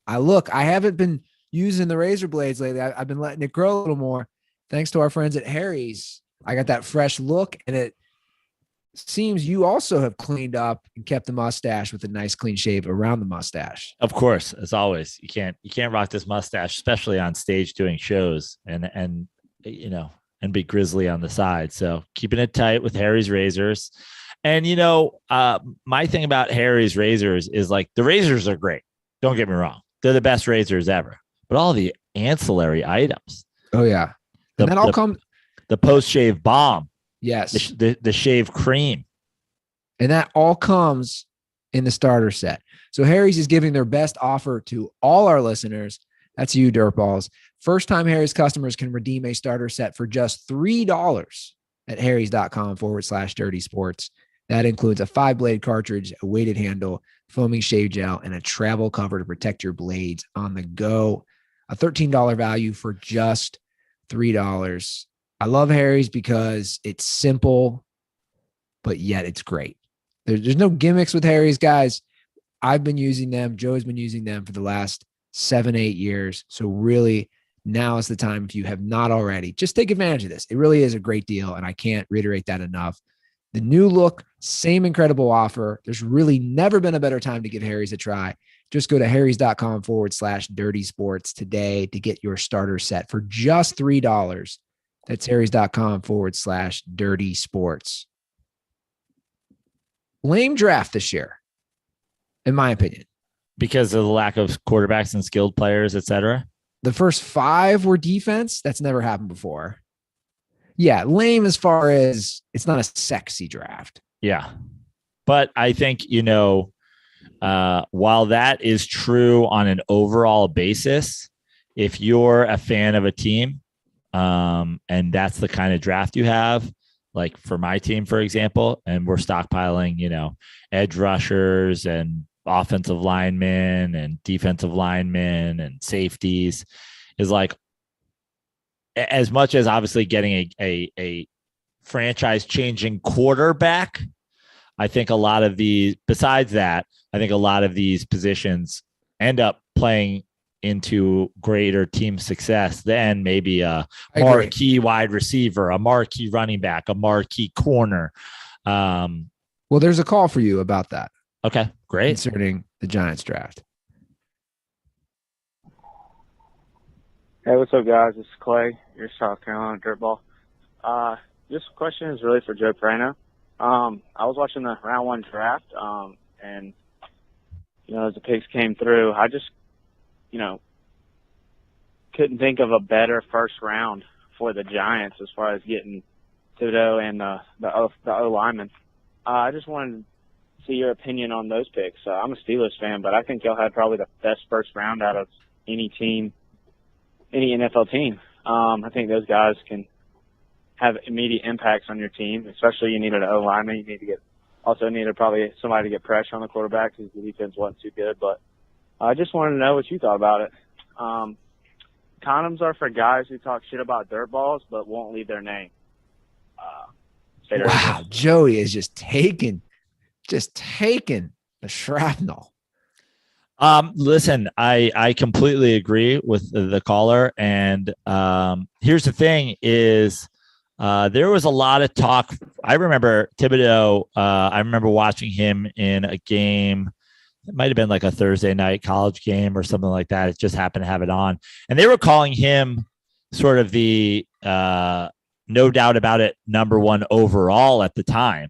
Speaker 1: I look. I haven't been using the razor blades lately. I've been letting it grow a little more. Thanks to our friends at Harry's. I got that fresh look, and it seems you also have cleaned up and kept the mustache with a nice clean shave around the mustache.
Speaker 2: Of course, as always, you can't rock this mustache, especially on stage doing shows and be grizzly on the side. So keeping it tight with Harry's razors. And, my thing about Harry's razors is like the razors are great. Don't get me wrong. They're the best razors ever, but all the ancillary items.
Speaker 1: Oh yeah. And that all comes.
Speaker 2: The post-shave balm.
Speaker 1: Yes.
Speaker 2: The shave cream.
Speaker 1: And that all comes in the starter set. So Harry's is giving their best offer to all our listeners. That's you, Dirtballs. First-time Harry's customers can redeem a starter set for just $3 at harrys.com/dirty sports. That includes a 5-blade cartridge, a weighted handle, foaming shave gel, and a travel cover to protect your blades on the go. A $13 value for just $3. I love Harry's because it's simple, but yet it's great. There's no gimmicks with Harry's, guys. I've been using them. Joe's been using them for the last 7-8 years. So really, now is the time. If you have not already, just take advantage of this. It really is a great deal, and I can't reiterate that enough. The new look, same incredible offer. There's really never been a better time to give Harry's a try. Just go to harrys.com/dirty sports today to get your starter set for just $3. That's harrys.com/dirty sports. Lame draft this year, in my opinion.
Speaker 2: Because of the lack of quarterbacks and skilled players, et cetera.
Speaker 1: The first 5 were defense. That's never happened before. Yeah, lame as far as it's not a sexy draft.
Speaker 2: Yeah. But I think, while that is true on an overall basis, if you're a fan of a team, and that's the kind of draft you have, like for my team, for example, and we're stockpiling, edge rushers and offensive linemen and defensive linemen and safeties, is like, as much as obviously getting a franchise changing quarterback, I think a lot of these positions end up playing into greater team success than maybe a marquee wide receiver, a marquee running back, a marquee corner.
Speaker 1: Well, there's a call for you about that.
Speaker 2: Okay, great.
Speaker 1: Concerning the Giants draft.
Speaker 9: Hey, what's up, guys? This is Clay, your South Carolina Dirtball. This question is really for Joe Prano. I was watching the round 1 draft, and, as the picks came through, I just, couldn't think of a better first round for the Giants as far as getting Thibodeau and the O-lineman. I just wanted to see your opinion on those picks. I'm a Steelers fan, but I think y'all had probably the best first round out of any team, any NFL team. I think those guys can have immediate impacts on your team, especially you needed an O-lineman. You needed probably somebody to get pressure on the quarterback because the defense wasn't too good. But I just wanted to know what you thought about it. Condoms are for guys who talk shit about dirtballs but won't leave their name.
Speaker 1: Wow, Joey is just taking the shrapnel.
Speaker 2: Listen, I completely agree with the caller. And here's the thing is there was a lot of talk. I remember Thibodeau. I remember watching him in a game. It might have been like a Thursday night college game or something like that. It just happened to have it on. And they were calling him sort of the no doubt about it #1 overall at the time.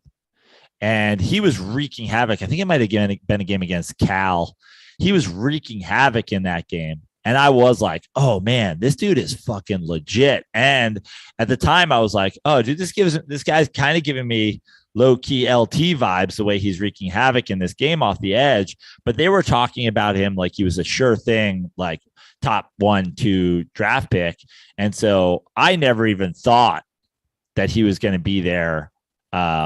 Speaker 2: And he was wreaking havoc. I think it might have been a game against Cal. He was wreaking havoc in that game. And I was like, oh man, this dude is fucking legit. And at the time I was like, oh dude, this guy's kind of giving me low key LT vibes, the way he's wreaking havoc in this game off the edge. But they were talking about him like he was a sure thing, like top 1-2 draft pick. And so I never even thought that he was going to be there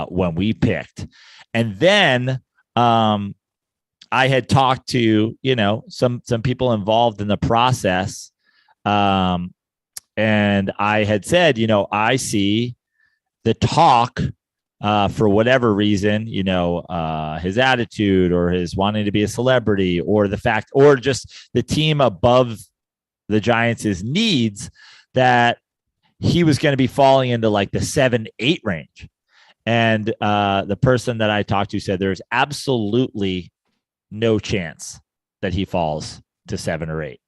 Speaker 2: when we picked. And then I had talked to, some people involved in the process. And I had said, I see the talk for whatever reason, his attitude or his wanting to be a celebrity or the fact, or just the team above the Giants' needs, that he was going to be falling into like the 7-8 range. And the person that I talked to said there's absolutely no chance that he falls to 7 or 8.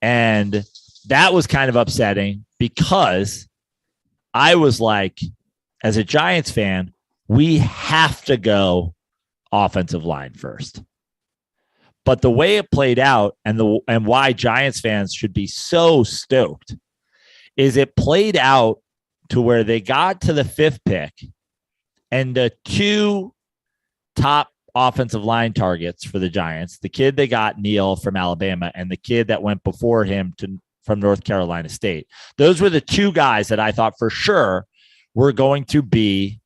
Speaker 2: And that was kind of upsetting because I was like, as a Giants fan, we have to go offensive line first. But the way it played out and why Giants fans should be so stoked is it played out to where they got to the 5th pick and the 2 top offensive line targets for the Giants, the kid they got, Neal from Alabama, and the kid that went before him from North Carolina State. Those were the 2 guys that I thought for sure were going to be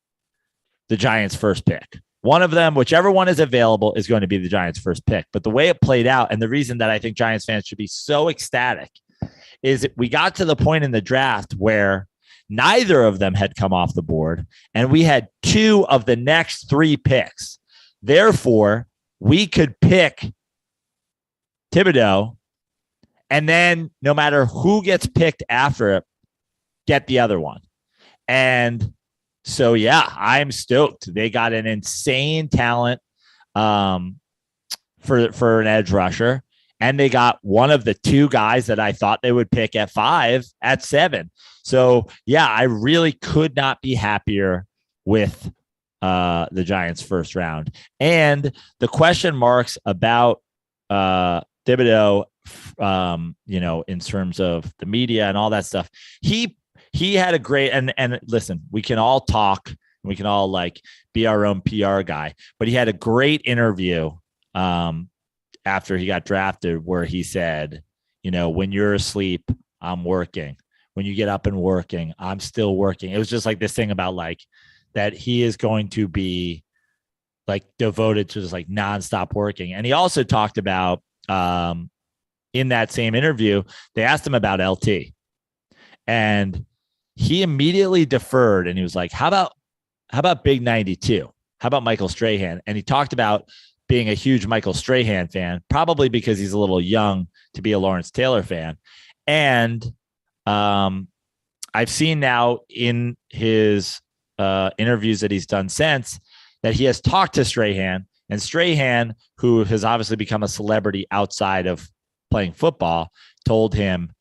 Speaker 2: the Giants' first pick. One of them, whichever one is available, is going to be the Giants' first pick. But the way it played out, and the reason that I think Giants fans should be so ecstatic, is we got to the point in the draft where neither of them had come off the board, and we had 2 of the next 3 picks. Therefore, we could pick Thibodeau, and then no matter who gets picked after it, get the other one. And so, yeah, I'm stoked. They got an insane talent for an edge rusher, and they got one of the 2 guys that I thought they would pick at 5 at 7. So, yeah, I really could not be happier with the Giants' first round. And the question marks about Thibodeau, in terms of the media and all that stuff, he had a great, and listen, we can all talk, we can all like be our own PR guy, but he had a great interview after he got drafted where he said, when you're asleep, I'm working. When you get up and working, I'm still working. It was just like this thing about like that he is going to be like devoted to just like nonstop working. And he also talked about in that same interview, they asked him about LT, and he immediately deferred, and he was like, how about Big 92? How about Michael Strahan? And he talked about being a huge Michael Strahan fan, probably because he's a little young to be a Lawrence Taylor fan. And I've seen now in his interviews that he's done since that he has talked to Strahan, and Strahan, who has obviously become a celebrity outside of playing football, told him,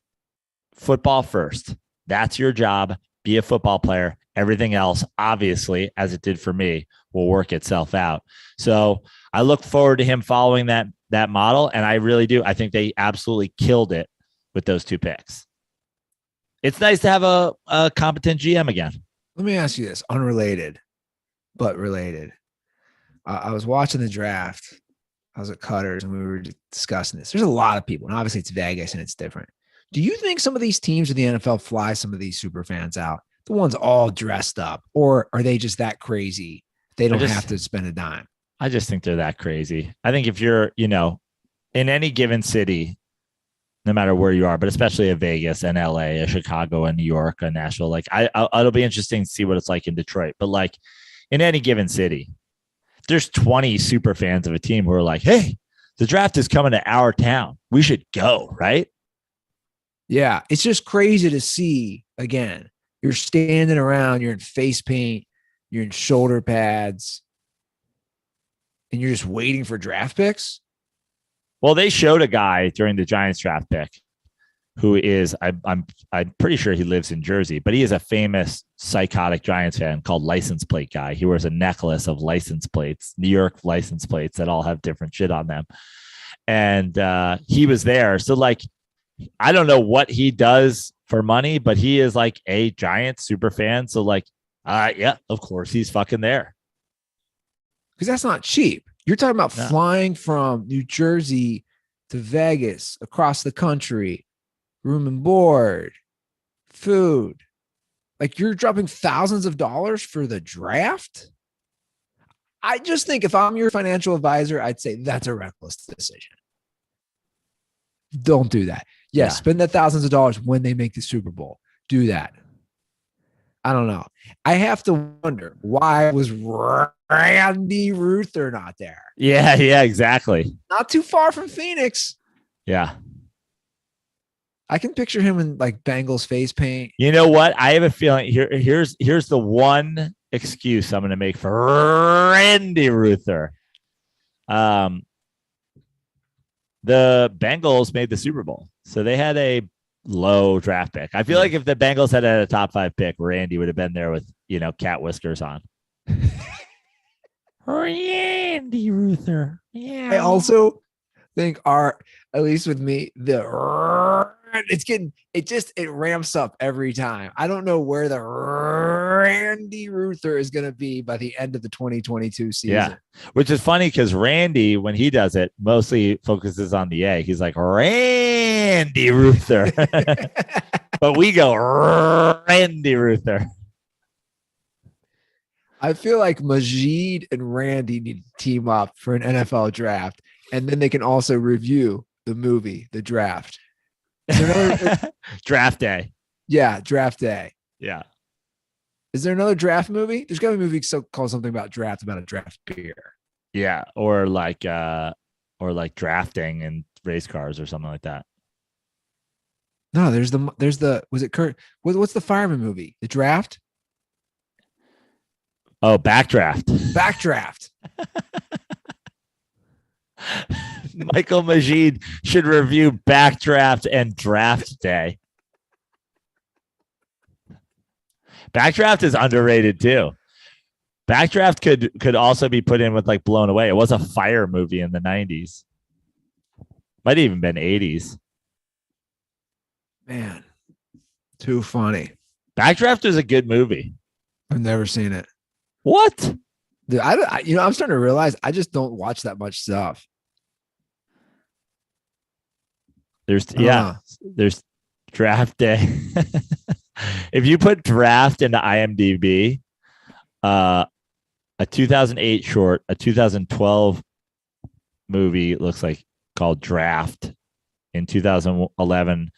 Speaker 2: football first. That's your job. Be a football player. Everything else, obviously, as it did for me, will work itself out. So I look forward to him following that model, and I really do. I think they absolutely killed it with those 2 picks. It's nice to have a competent GM again.
Speaker 1: Let me ask you this, unrelated, but related. I was watching the draft. I was at Cutter's, and we were discussing this. There's a lot of people, and obviously it's Vegas, and it's different. Do you think some of these teams in the NFL fly some of these super fans out, the ones all dressed up, or are they just that crazy? They don't have to spend a dime.
Speaker 2: I just think they're that crazy. I think if you're, in any given city, no matter where you are, but especially a Vegas and LA, a Chicago and New York, a Nashville, like it'll be interesting to see what it's like in Detroit. But like in any given city, there's 20 super fans of a team who are like, hey, the draft is coming to our town. We should go, right?
Speaker 1: Yeah, it's just crazy to see. Again, you're standing around, you're in face paint, you're in shoulder pads, and you're just waiting for draft picks.
Speaker 2: Well, they showed a guy during the Giants draft pick who is, I'm pretty sure he lives in Jersey, but he is a famous psychotic Giants fan called License Plate Guy. He wears a necklace of license plates, New York license plates that all have different shit on them. And he was there. So like, I don't know what he does for money, but he is like a Giants super fan. So like, yeah, of course he's fucking there.
Speaker 1: Because that's not cheap. You're talking about flying from New Jersey to Vegas, across the country, room and board, food. Like you're dropping thousands of dollars for the draft. I just think if I'm your financial advisor, I'd say that's a reckless decision. Don't do that. Yes, spend that thousands of dollars when they make the Super Bowl. Do that. I don't know. I have to wonder, why was Randy Ruther not there?
Speaker 2: Yeah, exactly.
Speaker 1: Not too far from Phoenix.
Speaker 2: Yeah.
Speaker 1: I can picture him in like Bengals face paint.
Speaker 2: You know what? I have a feeling here's the one excuse I'm going to make for Randy Ruther. The Bengals made the Super Bowl, so they had a low draft pick. I feel like if the Bengals had a top 5 pick, Randy would have been there with, cat whiskers on. Randy Ruther. Yeah.
Speaker 1: I also think at least with me, it ramps up every time. I don't know where the Randy Ruther is going to be by the end of the 2022 season.
Speaker 2: Yeah, which is funny because Randy, when he does it, mostly focuses on the A. He's like, Randy Ruther. But we go, Randy Ruther.
Speaker 1: I feel like Majid and Randy need to team up for an NFL draft, and then they can also review the movie, The Draft.
Speaker 2: Draft day.
Speaker 1: Yeah, Draft Day.
Speaker 2: Yeah.
Speaker 1: Is there another draft movie? There's got to be a movie called something about a draft beer.
Speaker 2: Yeah, or like drafting and race cars or something like that.
Speaker 1: No, there's the was it Kurt? What's the fireman movie? The Draft?
Speaker 2: Oh, Backdraft.
Speaker 1: Backdraft.
Speaker 2: Michael Majid should review Backdraft and Draft Day. Backdraft is underrated too. Backdraft could also be put in with like Blown Away. It was a fire movie in the 90s. Might have even been 80s.
Speaker 1: Man, too funny.
Speaker 2: Backdraft is a good movie.
Speaker 1: I've never seen it.
Speaker 2: What?
Speaker 1: Dude, I'm starting to realize I just don't watch that much stuff.
Speaker 2: There's Draft Day. If you put draft into IMDb, a 2008 short, a 2012 movie looks like called Draft. In 2011,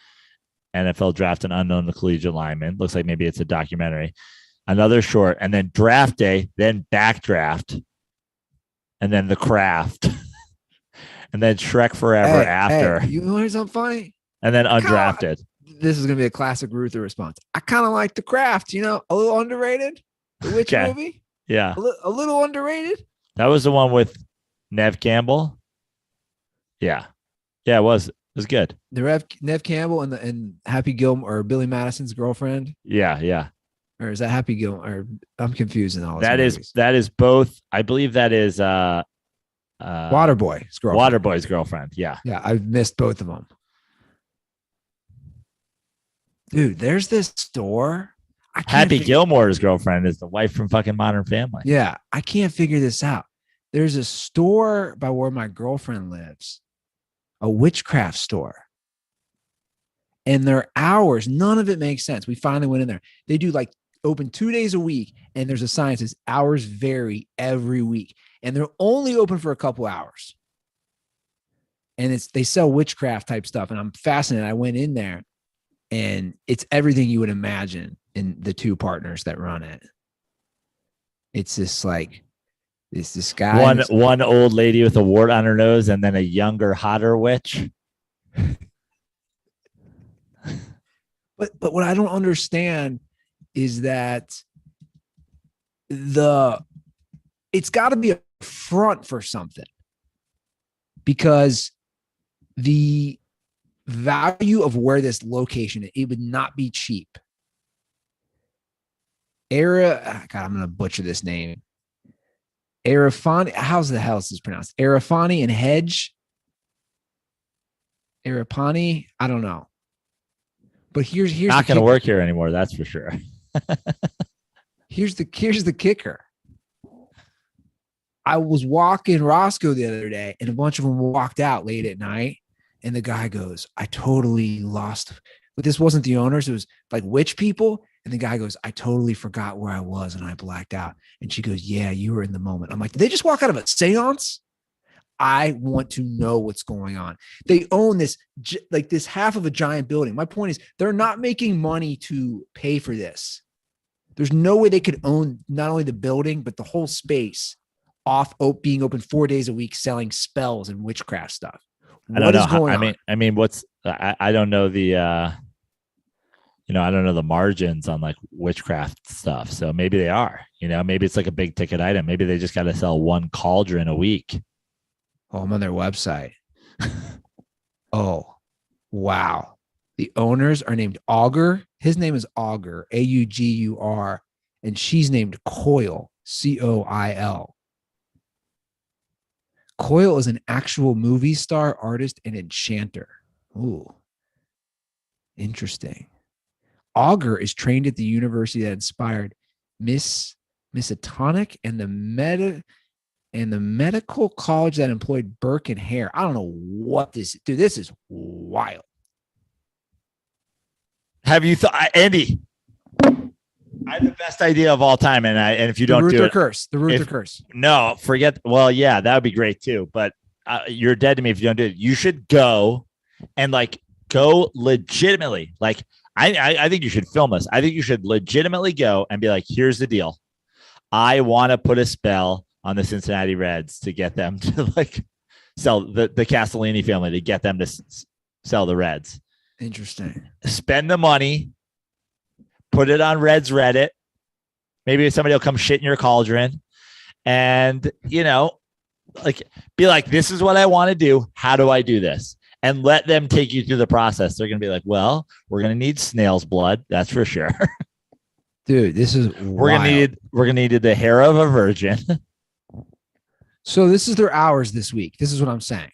Speaker 2: NFL Draft an Unknown Collegiate Lineman. Looks like maybe it's a documentary. Another short, and then Draft Day, then Backdraft, and then The Craft, and then Shrek Forever After.
Speaker 1: Hey, you know something funny?
Speaker 2: And then Undrafted.
Speaker 1: This is going to be a classic Ruther response. I kind of like The Craft, a little underrated. The witch movie.
Speaker 2: Yeah.
Speaker 1: A little underrated.
Speaker 2: That was the one with Nev Campbell. Yeah. Yeah, it was. It was good.
Speaker 1: The Nev Campbell and Happy Gilmore, or Billy Madison's girlfriend.
Speaker 2: Yeah.
Speaker 1: Or is that Happy Gilmore? Or I'm confusing all.
Speaker 2: That is both. I believe that is
Speaker 1: Waterboy's girlfriend.
Speaker 2: Waterboy's girlfriend. Yeah.
Speaker 1: Yeah, I've missed both of them. Dude, there's this store.
Speaker 2: Happy Gilmore's girlfriend is the wife from fucking Modern Family.
Speaker 1: Yeah, I can't figure this out. There's a store by where my girlfriend lives, a witchcraft store. And their hours, none of it makes sense. We finally went in there. They do like open 2 days a week, and there's a sign that says hours vary every week. And they're only open for a couple hours. And they sell witchcraft type stuff. And I'm fascinated. I went in there, and it's everything you would imagine in the two partners that run it. It's this guy.
Speaker 2: One old lady with a wart on her nose, and then a younger, hotter witch.
Speaker 1: But what I don't understand is that it's got to be a front for something, because the value of where this location, it would not be cheap. God, I'm going to butcher this name. Arafani, how's the hell is this pronounced? Arafani and Hedge. Arapani, I don't know. But here's
Speaker 2: not going to work here anymore. That's for sure.
Speaker 1: Here's the kicker. I was walking Roscoe the other day, and a bunch of them walked out late at night. And the guy goes, I totally lost. But this wasn't the owners. It was like witch people. And the guy goes, I totally forgot where I was and I blacked out. And she goes, yeah, you were in the moment. I'm like, did they just walk out of a seance? I want to know what's going on. They own this, like this half of a giant building. My point is they're not making money to pay for this. There's no way they could own not only the building, but the whole space off being open 4 days a week, selling spells and witchcraft stuff. What is going on?
Speaker 2: I mean, I don't know the, I don't know the margins on like witchcraft stuff. So maybe they are, maybe it's like a big ticket item. Maybe they just got to sell one cauldron a week.
Speaker 1: Oh, I'm on their website. Oh, wow. The owners are named Augur. His name is Augur, Augur, and she's named Coil, Coil. Coil is an actual movie star, artist, and enchanter. Ooh, interesting. Augur is trained at the university that inspired Miskatonic and the medical college that employed Burke and Hare. I don't know what this is. Dude, this is wild.
Speaker 2: Have you thought, Andy? I have the best idea of all time, and if you don't do it,
Speaker 1: the Ruther curse.
Speaker 2: No, forget. Well, yeah, that would be great too. But you're dead to me if you don't do it. You should go and go legitimately. Like I think you should film this. I think you should legitimately go and be like, here's the deal. I want to put a spell on the Cincinnati Reds to get them to sell the Castellini family, to get them to sell the Reds.
Speaker 1: Interesting.
Speaker 2: Spend the money, put it on Reds Reddit. Maybe somebody will come shit in your cauldron and, be like, this is what I want to do. How do I do this? And let them take you through the process. They're going to be like, well, we're going to need snail's blood. That's for sure.
Speaker 1: Dude, this is
Speaker 2: we're going to need the hair of a virgin.
Speaker 1: So this is their hours this week. This is what I'm saying.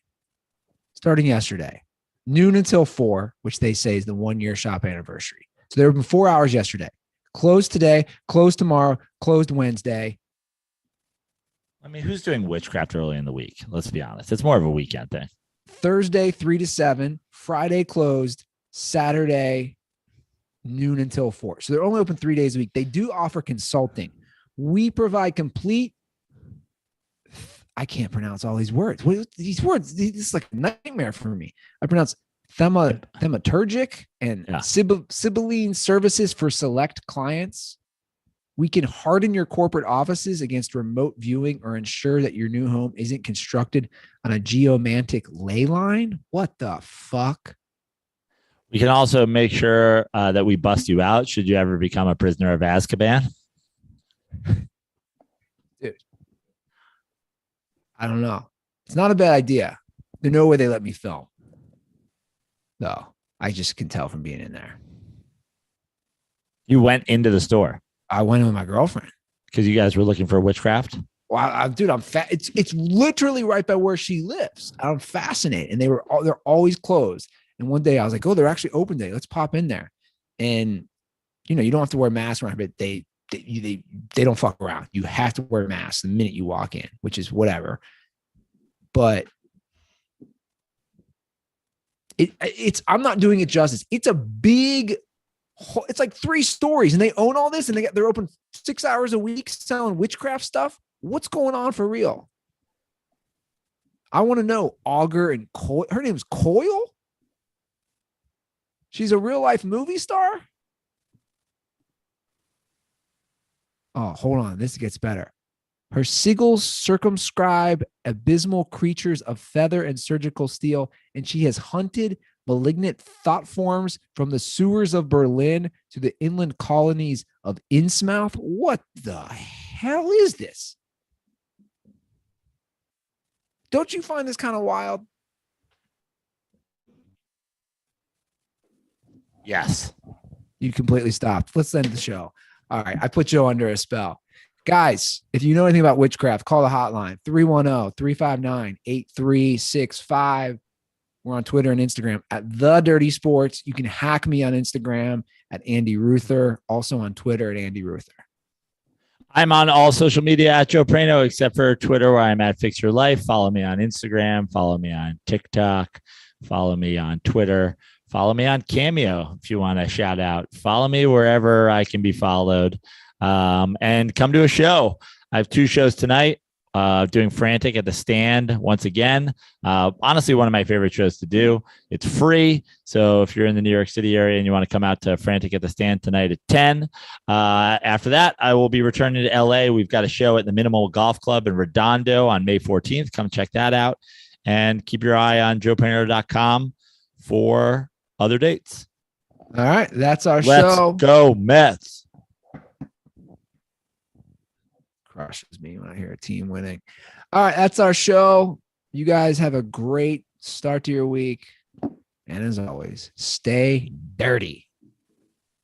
Speaker 1: Starting yesterday, noon until 4, which they say is the 1-year shop anniversary. So there have been 4 hours yesterday. Closed today, closed tomorrow, closed Wednesday.
Speaker 2: I mean, who's doing witchcraft early in the week? Let's be honest. It's more of a weekend thing.
Speaker 1: Thursday, 3 to 7. Friday closed. Saturday, noon until 4. So they're only open 3 days a week. They do offer consulting. We provide complete. I can't pronounce all these words. What are these words? This is like a nightmare for me. I pronounce thaumaturgic and Sibylline services for select clients. We can harden your corporate offices against remote viewing or ensure that your new home isn't constructed on a geomantic ley line. What the fuck?
Speaker 2: We can also make sure that we bust you out should you ever become a prisoner of Azkaban.
Speaker 1: Dude, I don't know. It's not a bad idea. There's no way they let me film. No, I just can tell from being in there.
Speaker 2: You went into the store.
Speaker 1: I went in with my girlfriend
Speaker 2: because you guys were looking for witchcraft.
Speaker 1: Well, dude, it's literally right by where she lives. I'm fascinated, and they're always closed. And one day I was like, oh, they're actually open today. Let's pop in there. And you don't have to wear a mask around, but they don't fuck around. You have to wear a mask the minute you walk in, which is whatever. But I'm not doing it justice. It's a big. It's like 3 stories, and they own all this, and they're open 6 hours a week selling witchcraft stuff. What's going on for real? I want to know. Augur and Coil. Her name's Coil. She's a real life movie star. Oh, hold on. This gets better. Her sigils circumscribe abysmal creatures of feather and surgical steel, and she has hunted malignant thought forms from the sewers of Berlin to the inland colonies of Innsmouth. What the hell is this? Don't you find this kind of wild?
Speaker 2: Yes.
Speaker 1: You completely stopped. Let's end the show. All right. I put Joe under a spell. Guys, if you know anything about witchcraft, call the hotline 310-359-8365. We're on Twitter and Instagram at The Dirty Sports. You can hack me on Instagram at Andy Ruther, also on Twitter at Andy Ruther.
Speaker 2: I'm on all social media at Joe Prano, except for Twitter, where I'm at Fix Your Life. Follow me on Instagram. Follow me on TikTok. Follow me on Twitter, Follow me on Cameo if you want a shout out. Follow me wherever I can be followed. And come to a show. I have 2 shows tonight. Doing Frantic at the Stand once again. Honestly, one of my favorite shows to do. It's free. So if you're in the New York City area and you want to come out to Frantic at the Stand tonight at 10, after that, I will be returning to LA. We've got a show at the Minimal Golf Club in Redondo on May 14th. Come check that out. And keep your eye on joepanero.com for other dates.
Speaker 1: All right. That's our
Speaker 2: Let's
Speaker 1: show.
Speaker 2: go Mets.
Speaker 1: Crushes me when I hear a team winning. All right, that's our show. You guys have a great start to your week. And as always, stay dirty.